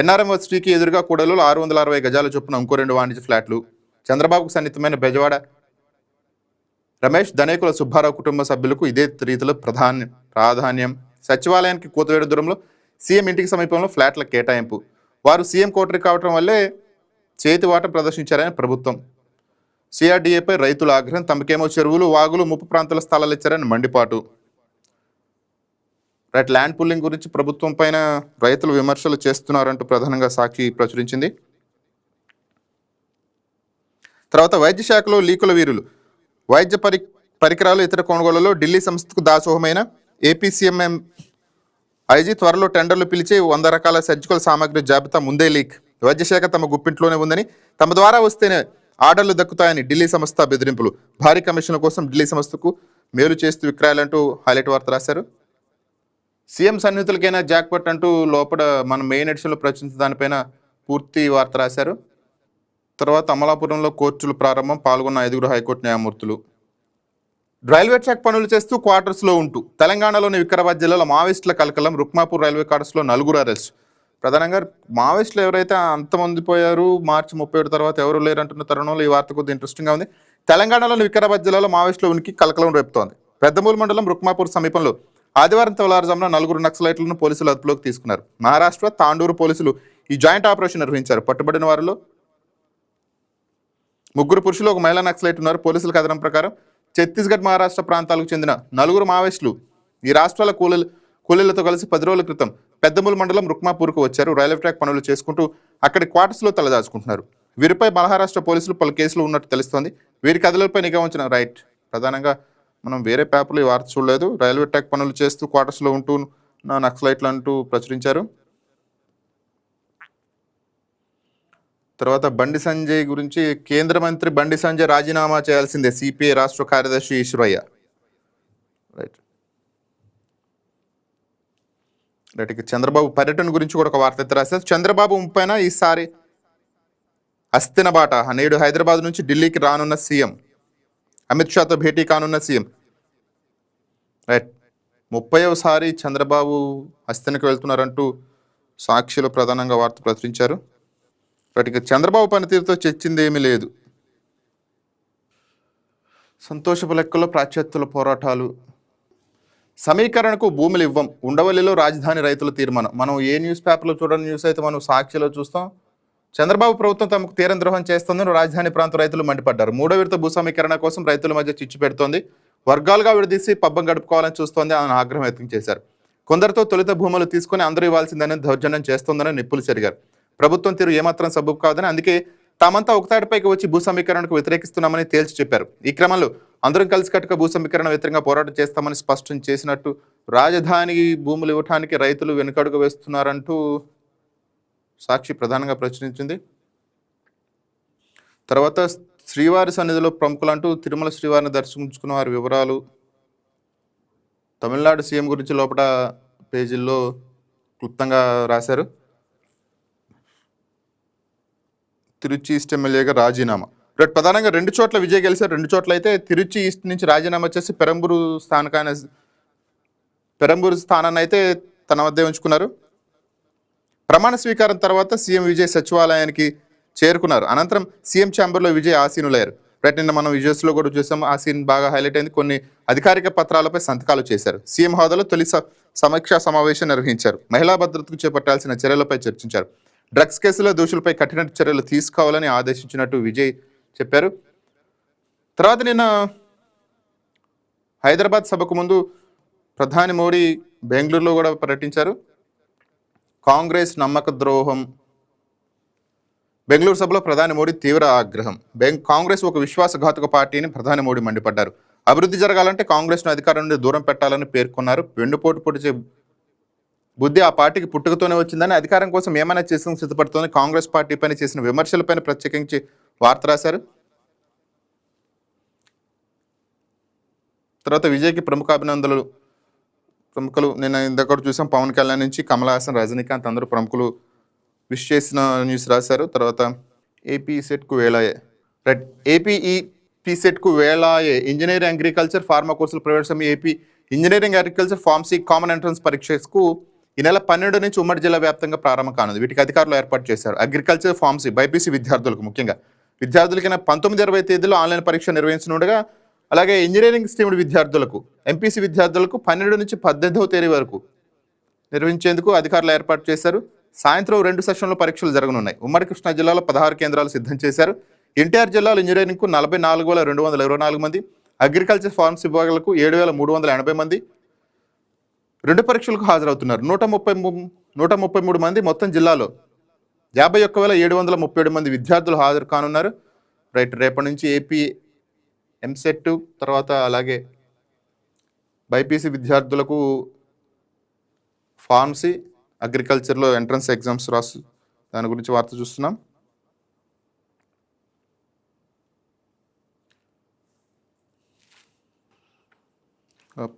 ఎన్ఆర్ఎం వర్సిటీకి ఎదురుగా కూడలు 660 గజాల చొప్పున ఇంకో 2 వాణిజ్య ఫ్లాట్లు. చంద్రబాబుకు సన్నిహితమైన బెజవాడ రమేష్ ధనేకుల సుబ్బారావు కుటుంబ సభ్యులకు ఇదే రీతిలో ప్రాధాన్యం. సచివాలయానికి కూతవేడు దూరంలో సీఎం ఇంటికి సమీపంలో ఫ్లాట్ల కేటాయింపు. వారు సీఎం కోటరీ కావటం వల్లే చేతివాట ప్రదర్శించారని ప్రభుత్వం. సిఆర్డీఏపై రైతుల ఆగ్రహం. తమకేమో చెరువులు, వాగులు, ముప్పు ప్రాంతాల స్థలాలు ఇచ్చారని మండిపాటు. రైట్. ల్యాండ్ పుల్లింగ్ గురించి ప్రభుత్వం పైన రైతులు విమర్శలు చేస్తున్నారంటూ ప్రధానంగా సాక్షి ప్రచురించింది. తర్వాత వైద్య శాఖలో లీకుల వీరులు. వైద్య పరికరాలు ఇతర కొనుగోళ్లలో ఢిల్లీ సంస్థకు దాసోహమైన ఏపీసీఎంఎం ఐజీ త్వరలో టెండర్లు పిలిచి 100 రకాల సర్జికల్ సామాగ్రి జాబితా ముందే లీక్. వైద్యశాఖ తమ గుప్పింట్లోనే ఉందని, తమ ద్వారా వస్తేనే ఆర్డర్లు దక్కుతాయని ఢిల్లీ సంస్థ బెదిరింపులు. భారీ కమిషన్ల కోసం ఢిల్లీ సంస్థకు మేలు చేస్తూ విక్రయాలంటూ హైలైట్ వార్త రాశారు. సీఎం సన్నిహితులకైనా జాక్పట్ అంటూ లోపల మన మెయిన్ ఎడిషన్లో ప్రచురించిన దానిపైన పూర్తి వార్త రాశారు. తర్వాత అమలాపురంలో కోర్టులు ప్రారంభం. పాల్గొన్న 5 హైకోర్టు న్యాయమూర్తులు. రైల్వే ట్రాక్ పనులు చేస్తూ క్వార్టర్స్లో ఉంటూ తెలంగాణలోని వికారాబాద్ జిల్లాలో మావోయిస్టుల కలకలం. రుక్మాపూర్ రైల్వే క్వార్టర్స్లో 4 అరెస్ట్. ప్రధానంగా మావోయిస్టులు ఎవరైతే అంతమంది పోయారు, మార్చి 31 తర్వాత ఎవరు లేరంటున్న తరుణంలో ఈ వార్త కొద్దిగా ఇంట్రెస్టింగ్గా ఉంది. తెలంగాణలోని వికారాబాద్ జిల్లాలో మావోయిస్టుల ఉనికి కలకలం రేపుతోంది. పెద్దమూలు మండలం రుక్మాపూర్ సమీపంలో ఆదివారం తెల్లవారుజామున 4 నక్సలైట్లను పోలీసులు అదుపులోకి తీసుకున్నారు. మహారాష్ట్ర, తాండూరు పోలీసులు ఈ జాయింట్ ఆపరేషన్ నిర్వహించారు. పట్టుబడిన వారిలో 3 పురుషులు, 1 మహిళా నక్సలైట్ ఉన్నారు. పోలీసుల కథనం ప్రకారం ఛత్తీస్గఢ్, మహారాష్ట్ర ప్రాంతాలకు చెందిన 4 మావోయిస్టులు ఈ రాష్ట్రాల కూలీలతో కలిసి 10 రోజుల క్రితం పెద్దమూలు మండలం రుక్మాపూర్కు వచ్చారు. రైల్వే ట్రాక్ పనులు చేసుకుంటూ అక్కడి క్వార్టర్స్లో తలదాచుకుంటున్నారు. వీరిపై మహారాష్ట్ర పోలీసులు పలు కేసులు ఉన్నట్టు తెలుస్తోంది. వీరి కథలపై నిఘా ఉంచిన రైట్. ప్రధానంగా మనం వేరే పేపర్లు ఈ వార్త చూడలేదు. రైల్వే ట్రాక్ పనులు చేస్తూ క్వార్టర్స్లో ఉంటూ నక్సలైట్లు అంటూ ప్రచురించారు. తర్వాత బండి సంజయ్ గురించి. కేంద్ర మంత్రి బండి సంజయ్ రాజీనామా చేయాల్సిందే, సిపిఐ రాష్ట్ర కార్యదర్శి ఈశ్వరయ్య. రైట్. ఇక చంద్రబాబు పర్యటన గురించి కూడా ఒక వార్త ఎత్తి రాశారు. చంద్రబాబు ముప్పైన ఈసారి అస్థినబాట. నేడు హైదరాబాద్ నుంచి ఢిల్లీకి రానున్న సీఎం. అమిత్ షాతో భేటీ కానున్న సీఎం. రైట్. 30వసారి చంద్రబాబు హస్తినకు వెళ్తున్నారంటూ సాక్షిలో ప్రధానంగా వార్త ప్రచురించారు. రైట్. ఇక చంద్రబాబు పనితీరుతో చర్చింది ఏమీ లేదు. సంతోషపు లెక్కలో పాశ్చాత్యుల పోరాటాలు. సమీకరణకు భూములు ఇవ్వం. ఉండవల్లిలో రాజధాని రైతుల తీర్మానం. మనం ఏ న్యూస్ పేపర్లో చూడని న్యూస్ అయితే మనం సాక్షిలో చూస్తాం. చంద్రబాబు ప్రభుత్వం తమకు తీరం ద్రోహం చేస్తుందని రాజధాని ప్రాంత రైతులు మండిపడ్డారు. 3వ విడత భూ సమీకరణ కోసం రైతుల మధ్య చిచ్చు పెడుతోంది. వర్గాలుగా విడదీసి పబ్బం గడుపుకోవాలని చూస్తోంది అని ఆగ్రహం వ్యక్తం చేశారు. కొందరితో తొలుత భూములు తీసుకుని అందరూ ఇవ్వాల్సిందని దౌర్జన్యం చేస్తోందని నిప్పులు చెరిగారు. ప్రభుత్వం తీరు ఏమాత్రం సబబు కాదని, అందుకే తామంతా ఒకతాటిపైకి వచ్చి భూ సమీకరణకు వ్యతిరేకిస్తున్నామని తేల్చి చెప్పారు. ఈ క్రమంలో అందరం కలిసికట్టుగా భూ సమీకరణ వ్యతిరేకంగా పోరాటం చేస్తామని స్పష్టం చేసినట్టు రాజధాని భూములు ఇవ్వడానికి రైతులు వెనుకడుగు వేస్తున్నారంటూ సాక్షి ప్రధానంగా ప్రచురించింది. తర్వాత శ్రీవారి సన్నిధిలో ప్రముఖులంటూ తిరుమల శ్రీవారిని దర్శించుకున్న వారి వివరాలు. తమిళనాడు సీఎం గురించి లోపల పేజీల్లో క్లుప్తంగా రాశారు. తిరుచి ఈస్ట్ ఎమ్మెల్యేగా రాజీనామా. రేపు ప్రధానంగా 2 చోట్ల విజయ్ గెలిచారు. 2 చోట్ల అయితే తిరుచి ఈస్ట్ నుంచి రాజీనామా చేసి పెరంబూరు స్థానాన్ని అయితే తన వద్దే ఉంచుకున్నారు. ప్రమాణ స్వీకారం తర్వాత సీఎం విజయ్ సచివాలయానికి చేరుకున్నారు. అనంతరం సీఎం ఛాంబర్లో విజయ్ ఆసీనులయ్యారు. రైట్. నిన్న మనం విజువల్స్లో కూడా చూసాం. ఆ సీన్ బాగా హైలైట్ అయింది. కొన్ని అధికారిక పత్రాలపై సంతకాలు చేశారు. సీఎం హోదాలో తొలి సమీక్షా సమావేశం నిర్వహించారు. మహిళా భద్రతకు చేపట్టాల్సిన చర్యలపై చర్చించారు. డ్రగ్స్ కేసులో దోషులపై కఠిన చర్యలు తీసుకోవాలని ఆదేశించినట్టు విజయ్ చెప్పారు. తర్వాత నిన్న హైదరాబాద్ సభకు ముందు ప్రధాని మోడీ బెంగళూరులో కూడా పర్యటించారు. కాంగ్రెస్ నమ్మక ద్రోహం. బెంగళూరు సభలో ప్రధాని మోడీ తీవ్ర ఆగ్రహం. కాంగ్రెస్ ఒక విశ్వాసఘాతక పార్టీ అని ప్రధాని మోడీ మండిపడ్డారు. అభివృద్ధి జరగాలంటే కాంగ్రెస్ను అధికారం నుండి దూరం పెట్టాలని పేర్కొన్నారు. వెన్నుపోటు పొడిచే బుద్ధి ఆ పార్టీకి పుట్టుకతోనే వచ్చిందని, అధికారం కోసం ఏమైనా చేసిన సిద్ధపడుతోంది. కాంగ్రెస్ పార్టీ పైన చేసిన విమర్శలపైన ప్రత్యేకించి వార్త రాశారు. తర్వాత విజయ్కి ప్రముఖ అభినందనలు. ప్రముఖులు నిన్న ఇందాక చూసాం, పవన్ కళ్యాణ్ నుంచి కమల్ హాసన్, రజనీకాంత్ అందరూ ప్రముఖులు విష్ చేసిన న్యూస్ రాశారు. తర్వాత ఏపీ సెట్కు వేళాయే. రైట్, ఏపీ సెట్కు వేళాయే. ఇంజనీరింగ్ అగ్రికల్చర్ ఫార్మా కోర్సులు ప్రైవేట్ సమయం AP engineering agriculture pharmacy common entrance పరీక్షకు ఈ నెల 12 నుంచి ఉమ్మడి జిల్లా వ్యాప్తంగా ప్రారంభం కానుంది. వీటికి అధికారులు ఏర్పాటు చేశారు. అగ్రికల్చర్ ఫార్మసీ బైపీసీ విద్యార్థులకు, ముఖ్యంగా విద్యార్థులకైనా 19-20 తేదీలో ఆన్లైన్ పరీక్ష నిర్వహించనుండగా, అలాగే ఇంజనీరింగ్ స్ట్రీమ్ విద్యార్థులకు, ఎంపీసీ విద్యార్థులకు 12 నుంచి 18వ తేదీ వరకు నిర్వహించేందుకు అధికారులు ఏర్పాటు చేశారు. సాయంత్రం 2 సెషన్లో పరీక్షలు జరగనున్నాయి. ఉమ్మడి కృష్ణా జిల్లాలో 16 కేంద్రాలు సిద్ధం చేశారు. ఎన్టీఆర్ జిల్లాలో ఇంజనీరింగ్కు 44,224 మంది, అగ్రికల్చర్ ఫార్మసీ విభాగాలకు 7,380 మంది 2 పరీక్షలకు హాజరవుతున్నారు. 133 మంది మొత్తం జిల్లాలో 51,737 మంది విద్యార్థులు హాజరు కానున్నారు. రైట్, రేపటి నుంచి ఏపీ ఎంసెట్ తర్వాత అలాగే బైపీసీ విద్యార్థులకు ఫార్మసీ అగ్రికల్చర్లో ఎంట్రన్స్ ఎగ్జామ్స్ రాసు, దాని గురించి వార్త చూస్తున్నాం.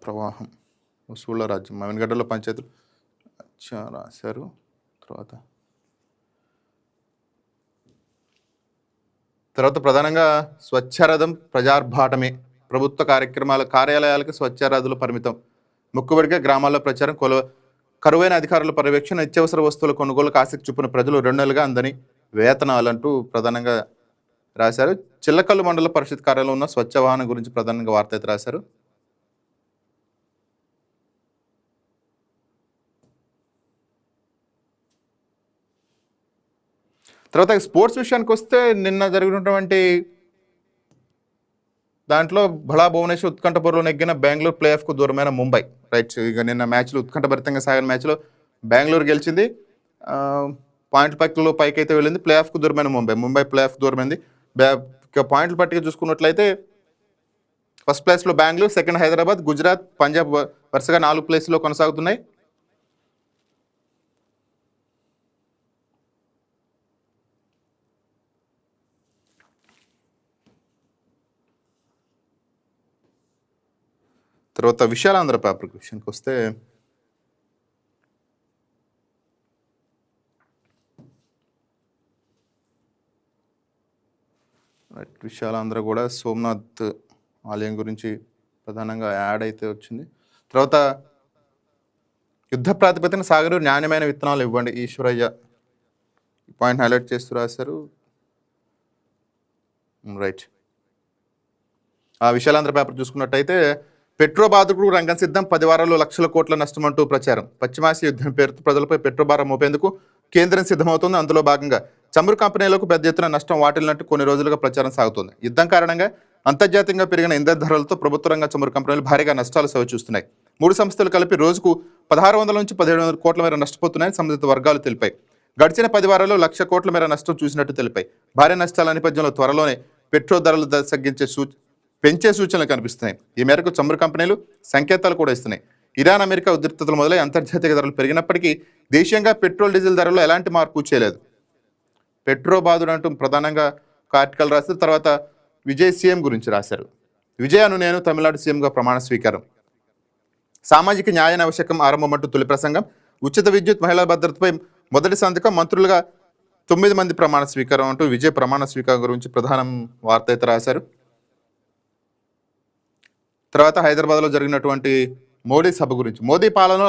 ప్రవాహం వసూళ్ల రాజ్యం మవినగడ్డలో పంచాయతీలు రాశారు. తర్వాత ప్రధానంగా స్వచ్ఛరథం ప్రజార్భాటమే. ప్రభుత్వ కార్యాలయాలకు స్వచ్ఛరథులు పరిమితం. మొక్కుబడిగా గ్రామాల్లో ప్రచారం. కరువైన అధికారుల పర్యవేక్షణ. నిత్యావసర వస్తువుల కొనుగోలుకు ఆసక్తి చూపిన ప్రజలు 2 నెలలుగా అందని వేతనాలంటూ ప్రధానంగా రాశారు. చిల్లకల్లు మండల పరిషత్ కార్యాలయంలో ఉన్న స్వచ్ఛ వాహనం గురించి ప్రధానంగా వార్త అయితే రాశారు. తర్వాత స్పోర్ట్స్ విషయానికి వస్తే, నిన్న జరిగినటువంటి దాంట్లో బడా భువనేశ్వర్ ఉత్కంఠపూర్లో నెగ్గిన బెంగళూరు ప్లే ఆఫ్కు దూరమైన ముంబై. రైట్, ఇక నిన్న మ్యాచ్లో ఉత్కంఠభరితంగా సాగిన మ్యాచ్లో బెంగళూరు గెలిచింది. పాయింట్ల పట్టికలో పైకైతే వెళ్ళింది. ప్లే ఆఫ్కు దూరమైన ముంబై ప్లే ఆఫ్కు దూరమైంది. ఇక పాయింట్ల పట్టిక చూసుకున్నట్లయితే ఫస్ట్ ప్లేస్లో బెంగళూరు, సెకండ్ హైదరాబాద్, గుజరాత్, పంజాబ్ వరుసగా 4 ప్లేస్లో కొనసాగుతున్నాయి. తర్వాత విశాలాంధ్ర పేపర్ విషయానికి వస్తే, విశాలాంధ్ర కూడా సోమనాథ్ ఆలయం గురించి ప్రధానంగా యాడ్ అయితే వచ్చింది. తర్వాత యుద్ధ ప్రాతిపదికన సాగరు నాణ్యమైన విత్తనాలు ఇవ్వండి, ఈశ్వరయ్య ఈ పాయింట్ హైలైట్ చేస్తూ రాశారు. రైట్, ఆ విశాలాంధ్ర పేపర్ చూసుకున్నట్టయితే, పెట్రో బాధకుడు రంగం సిద్ధం, 10 వారాల్లో లక్షల కోట్ల నష్టం అంటూ ప్రచారం. పశ్చిమాసియా యుద్ధం పేరుతో ప్రజలపై పెట్రో భారం మోపేందుకు కేంద్రం సిద్ధమవుతుంది. అందులో భాగంగా చమురు కంపెనీలకు పెద్ద ఎత్తున నష్టం వాటిల్లినట్టు కొన్ని రోజులుగా ప్రచారం సాగుతుంది. యుద్ధం కారణంగా అంతర్జాతీయంగా పెరిగిన ఇంధన ధరలతో ప్రభుత్వ రంగ చమురు కంపెనీలు భారీగా నష్టాలు సవిచూస్తున్నాయి. 3 సంస్థలు కలిపి రోజుకు 1,600 నుంచి 1,700 కోట్ల మేర నష్టపోతున్నాయని సంబంధిత వర్గాలు తెలిపాయి. గడిచిన 10 వారాల్లో 1,00,000 కోట్ల మేర నష్టం చూసినట్టు తెలిపాయి. భారీ నష్టాల నేపథ్యంలో త్వరలోనే పెట్రో ధరలు పెంచే సూచనలు కనిపిస్తున్నాయి. ఈ మేరకు చమురు కంపెనీలు సంకేతాలు కూడా ఇస్తున్నాయి. ఇరాన్ అమెరికా ఉద్రిక్తతలు మొదలై అంతర్జాతీయ ధరలు పెరిగినప్పటికీ దేశీయంగా పెట్రోల్ డీజిల్ ధరల్లో ఎలాంటి మార్పు చేయలేదు. పెట్రో బాధుడు అంటూ ప్రధానంగా ఒక ఆర్టికల్ రాశారు. తర్వాత విజయ్ సీఎం గురించి రాశారు. విజయ్ అను నేను తమిళనాడు సీఎంగా ప్రమాణ స్వీకారం. సామాజిక న్యాయాన్ని ఆవశ్యకం ఆరంభమంటూ తొలి ప్రసంగం. ఉచిత విద్యుత్, మహిళా భద్రతపై మొదటి సంతకం, మంత్రులుగా 9 మంది ప్రమాణ స్వీకారం అంటూ విజయ్ ప్రమాణ స్వీకారం గురించి ప్రధానం వార్త అయితే రాశారు. తర్వాత హైదరాబాద్లో జరిగినటువంటి మోడీ సభ గురించి. మోదీ పాలనలో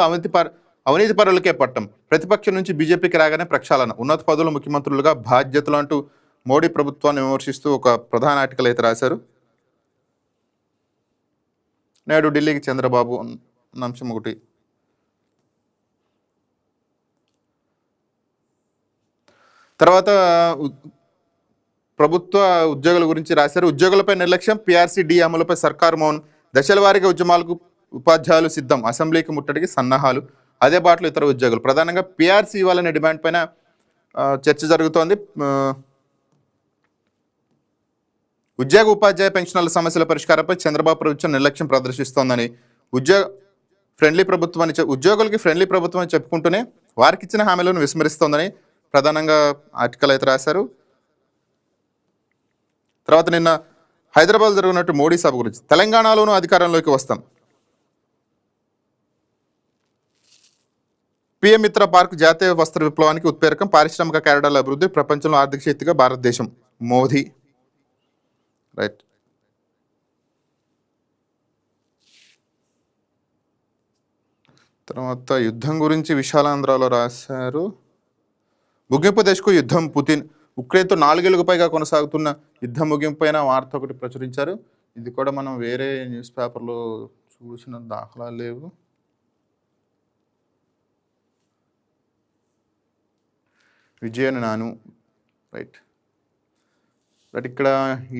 అవినీతి పరులకే పట్టం, ప్రతిపక్షం నుంచి బీజేపీకి రాగానే ప్రక్షాళన, ఉన్నత పదవులు ముఖ్యమంత్రులుగా బాధ్యతలు అంటూ మోడీ ప్రభుత్వాన్ని విమర్శిస్తూ ఒక ప్రధాన ఆర్టికల్ అయితే రాశారు. నేడు ఢిల్లీకి చంద్రబాబు అంశం ఒకటి. తర్వాత ప్రభుత్వ ఉద్యోగుల గురించి రాశారు. ఉద్యోగులపై నిర్లక్ష్యం, పీఆర్సీ-డి అమలుపై సర్కారు మౌనం, దశల వారీగా ఉద్యమాలకు ఉపాధ్యాయులు సిద్ధం, అసెంబ్లీకి ముట్టడికి సన్నాహాలు, అదే బాటలో ఇతర ఉద్యోగులు. ప్రధానంగా పీఆర్సీ ఇవ్వాలనే డిమాండ్ పైన చర్చ జరుగుతోంది. ఉద్యోగ ఉపాధ్యాయ పెన్షన్ల సమస్యల పరిష్కారంపై చంద్రబాబు ప్రభుత్వం నిర్లక్ష్యం ప్రదర్శిస్తోందని, ఉద్యోగులకి ఫ్రెండ్లీ ప్రభుత్వం అని చెప్పుకుంటూనే వారికి ఇచ్చిన హామీలను విస్మరిస్తోందని ప్రధానంగా ఆర్టికల్ అయితే రాశారు. తర్వాత నిన్న హైదరాబాద్ జరిగినట్టు మోడీ సభ గురించి, తెలంగాణలోనూ అధికారంలోకి వస్తాం, పిఎం మిత్ర పార్క్ జాతీయ వస్త్ర విప్లవానికి ఉత్ప్రేరకం, పారిశ్రామిక కారిడార్ల అభివృద్ధి, ప్రపంచంలో ఆర్థిక శక్తిగా భారతదేశం, మోదీ. రైట్. తర్వాత యుద్ధం గురించి విశాలాంధ్రలో రాశారు. ముగింపు దశకు యుద్ధం, పుతిన్ ఉక్రెయిన్తో 4 ఏళ్లకు పైగా కొనసాగుతున్న యుద్ధం ముగింపు అయిన వార్త ఒకటి ప్రచురించారు. ఇది కూడా మనం వేరే న్యూస్ పేపర్లో చూసిన దాఖలాలు లేవు. విజయన్ నాను. రైట్. బట్ ఇక్కడ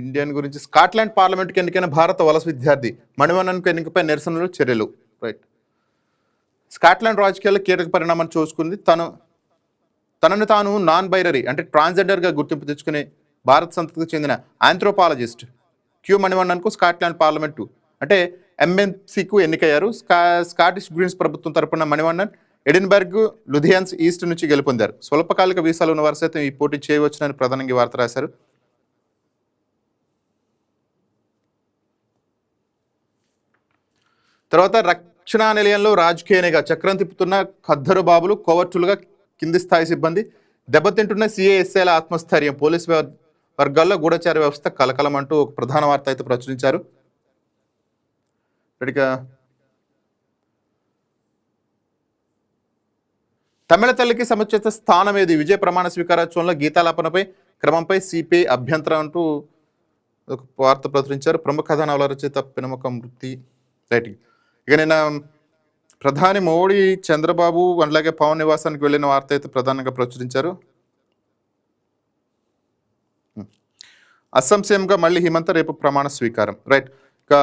ఇండియన్ గురించి, స్కాట్లాండ్ పార్లమెంట్కి ఎన్నికైన భారత వలస విద్యార్థి, మణివన్నన్కు ఎన్నికపై నిరసనలు, చర్యలు. రైట్. స్కాట్లాండ్ రాజకీయాల్లో కీలక పరిణామం చూసుకుంది. తనను తాను నాన్ బైనరీ అంటే ట్రాన్స్జెండర్గా గుర్తింపు తెచ్చుకునే భారత సంతతికి చెందిన ఆంథ్రోపాలజిస్ట్ క్యూ మణివన్నన్కు స్కాట్లాండ్ పార్లమెంటు అంటే ఎంఎన్సీకు ఎన్నికయ్యారు. స్కాటిష్ గ్రీన్స్ ప్రభుత్వం తరపున మణివన్నన్ ఎడిన్బర్గ్, లుథియన్స్ ఈస్ట్ నుంచి గెలుపొందారు. స్వల్పకాలిక వీసాలు ఉన్న వారు సైతం ఈ పోటీ చేయవచ్చునని ప్రధానంగా వార్త రాశారు. తర్వాత రక్షణ నిలయంలో రాజకీయనిగా చక్రం తిప్పుతున్న ఖద్దరు బాబులు, కోవర్టులుగా కింది స్థాయి సిబ్బంది, దెబ్బతింటున్న సిఐఎస్ఐల ఆత్మస్థైర్యం, పోలీసు వర్గాల్లో గూఢచార వ్యవస్థ కలకలం అంటూ ఒక ప్రధాన వార్త అయితే ప్రచురించారు. తమిళ తల్లికి సముచిత స్థానం ఏది, విజయ ప్రమాణ స్వీకారోత్సవంలో గీతాలాపనపై క్రమంపై సిపిఐ అభ్యంతరం అంటూ ఒక వార్త ప్రచురించారు. ప్రముఖ కథానవల రచయిత పినమక మృతి. రైట్. ఇక నిన్న ప్రధాని మోడీ చంద్రబాబు అలాగే పవన్ నివాసానికి వెళ్ళిన వార్త అయితే ప్రధానంగా ప్రచురించారు. అస్సాం సీఎంగా మళ్ళీ హిమంత, రేపు ప్రమాణ స్వీకారం. రైట్. ఇక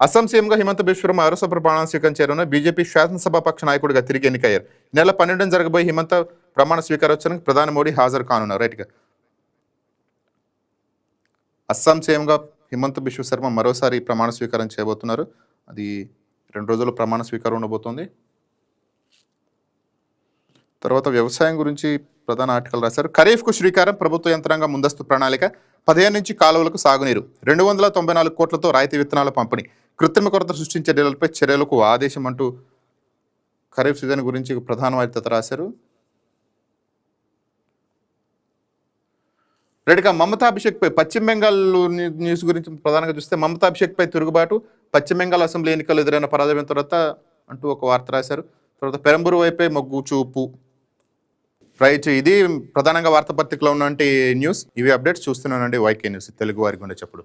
అస్సాం సీఎంగా హిమంత బిశ్వశర్మ అరస ప్రమాణ స్వీకారం చేరున్న బీజేపీ శాసనసభాపక్ష నాయకుడిగా తిరిగి ఎన్నికయ్యారు. నెల 12 జరగబోయే హిమంత ప్రమాణ స్వీకారోత్సవానికి ప్రధాని మోడీ హాజరు కానున్నారు. రైట్గా అస్సాం సీఎంగా హిమంత బిశ్వశర్మ మరోసారి ప్రమాణ స్వీకారం చేయబోతున్నారు. అది 2 రోజుల ప్రమాణ స్వీకారం ఉండబోతోంది. తర్వాత వ్యవసాయం గురించి ప్రధాన ఆర్టికల్ రాశారు. ఖరీఫ్కు శ్రీకారం, ప్రభుత్వ యంత్రాంగం ముందస్తు ప్రణాళిక, 15 నుంచి కాలువలకు సాగునీరు, 294 కోట్లతో రాయితీ విత్తనాల పంపిణీ, కృత్రిమ కొరత సృష్టించే డీలర్లపై చర్యలకు ఆదేశం అంటూ ఖరీఫ్ సీజన్ గురించి ప్రధాన వార్త రాశారు. రెడ్డిగా మమతా అభిషేక్పై పశ్చిమ బెంగాల్ న్యూస్ గురించి ప్రధానంగా చూస్తే, మమతా అభిషేక్పై తిరుగుబాటు, పశ్చిమ బెంగాల్ అసెంబ్లీ ఎన్నికలు ఎదురైన పరాజయం తర్వాత అంటూ ఒక వార్త రాశారు. తర్వాత పెరంబూరు వైపే మొగ్గు చూపు. రైట్. ఇది ప్రధానంగా వార్తాపత్రికలో ఉన్నటువంటి న్యూస్. ఇవి అప్డేట్స్ చూస్తున్నానండి వైకే న్యూస్, తెలుగు వారి గుండె చప్పుడు.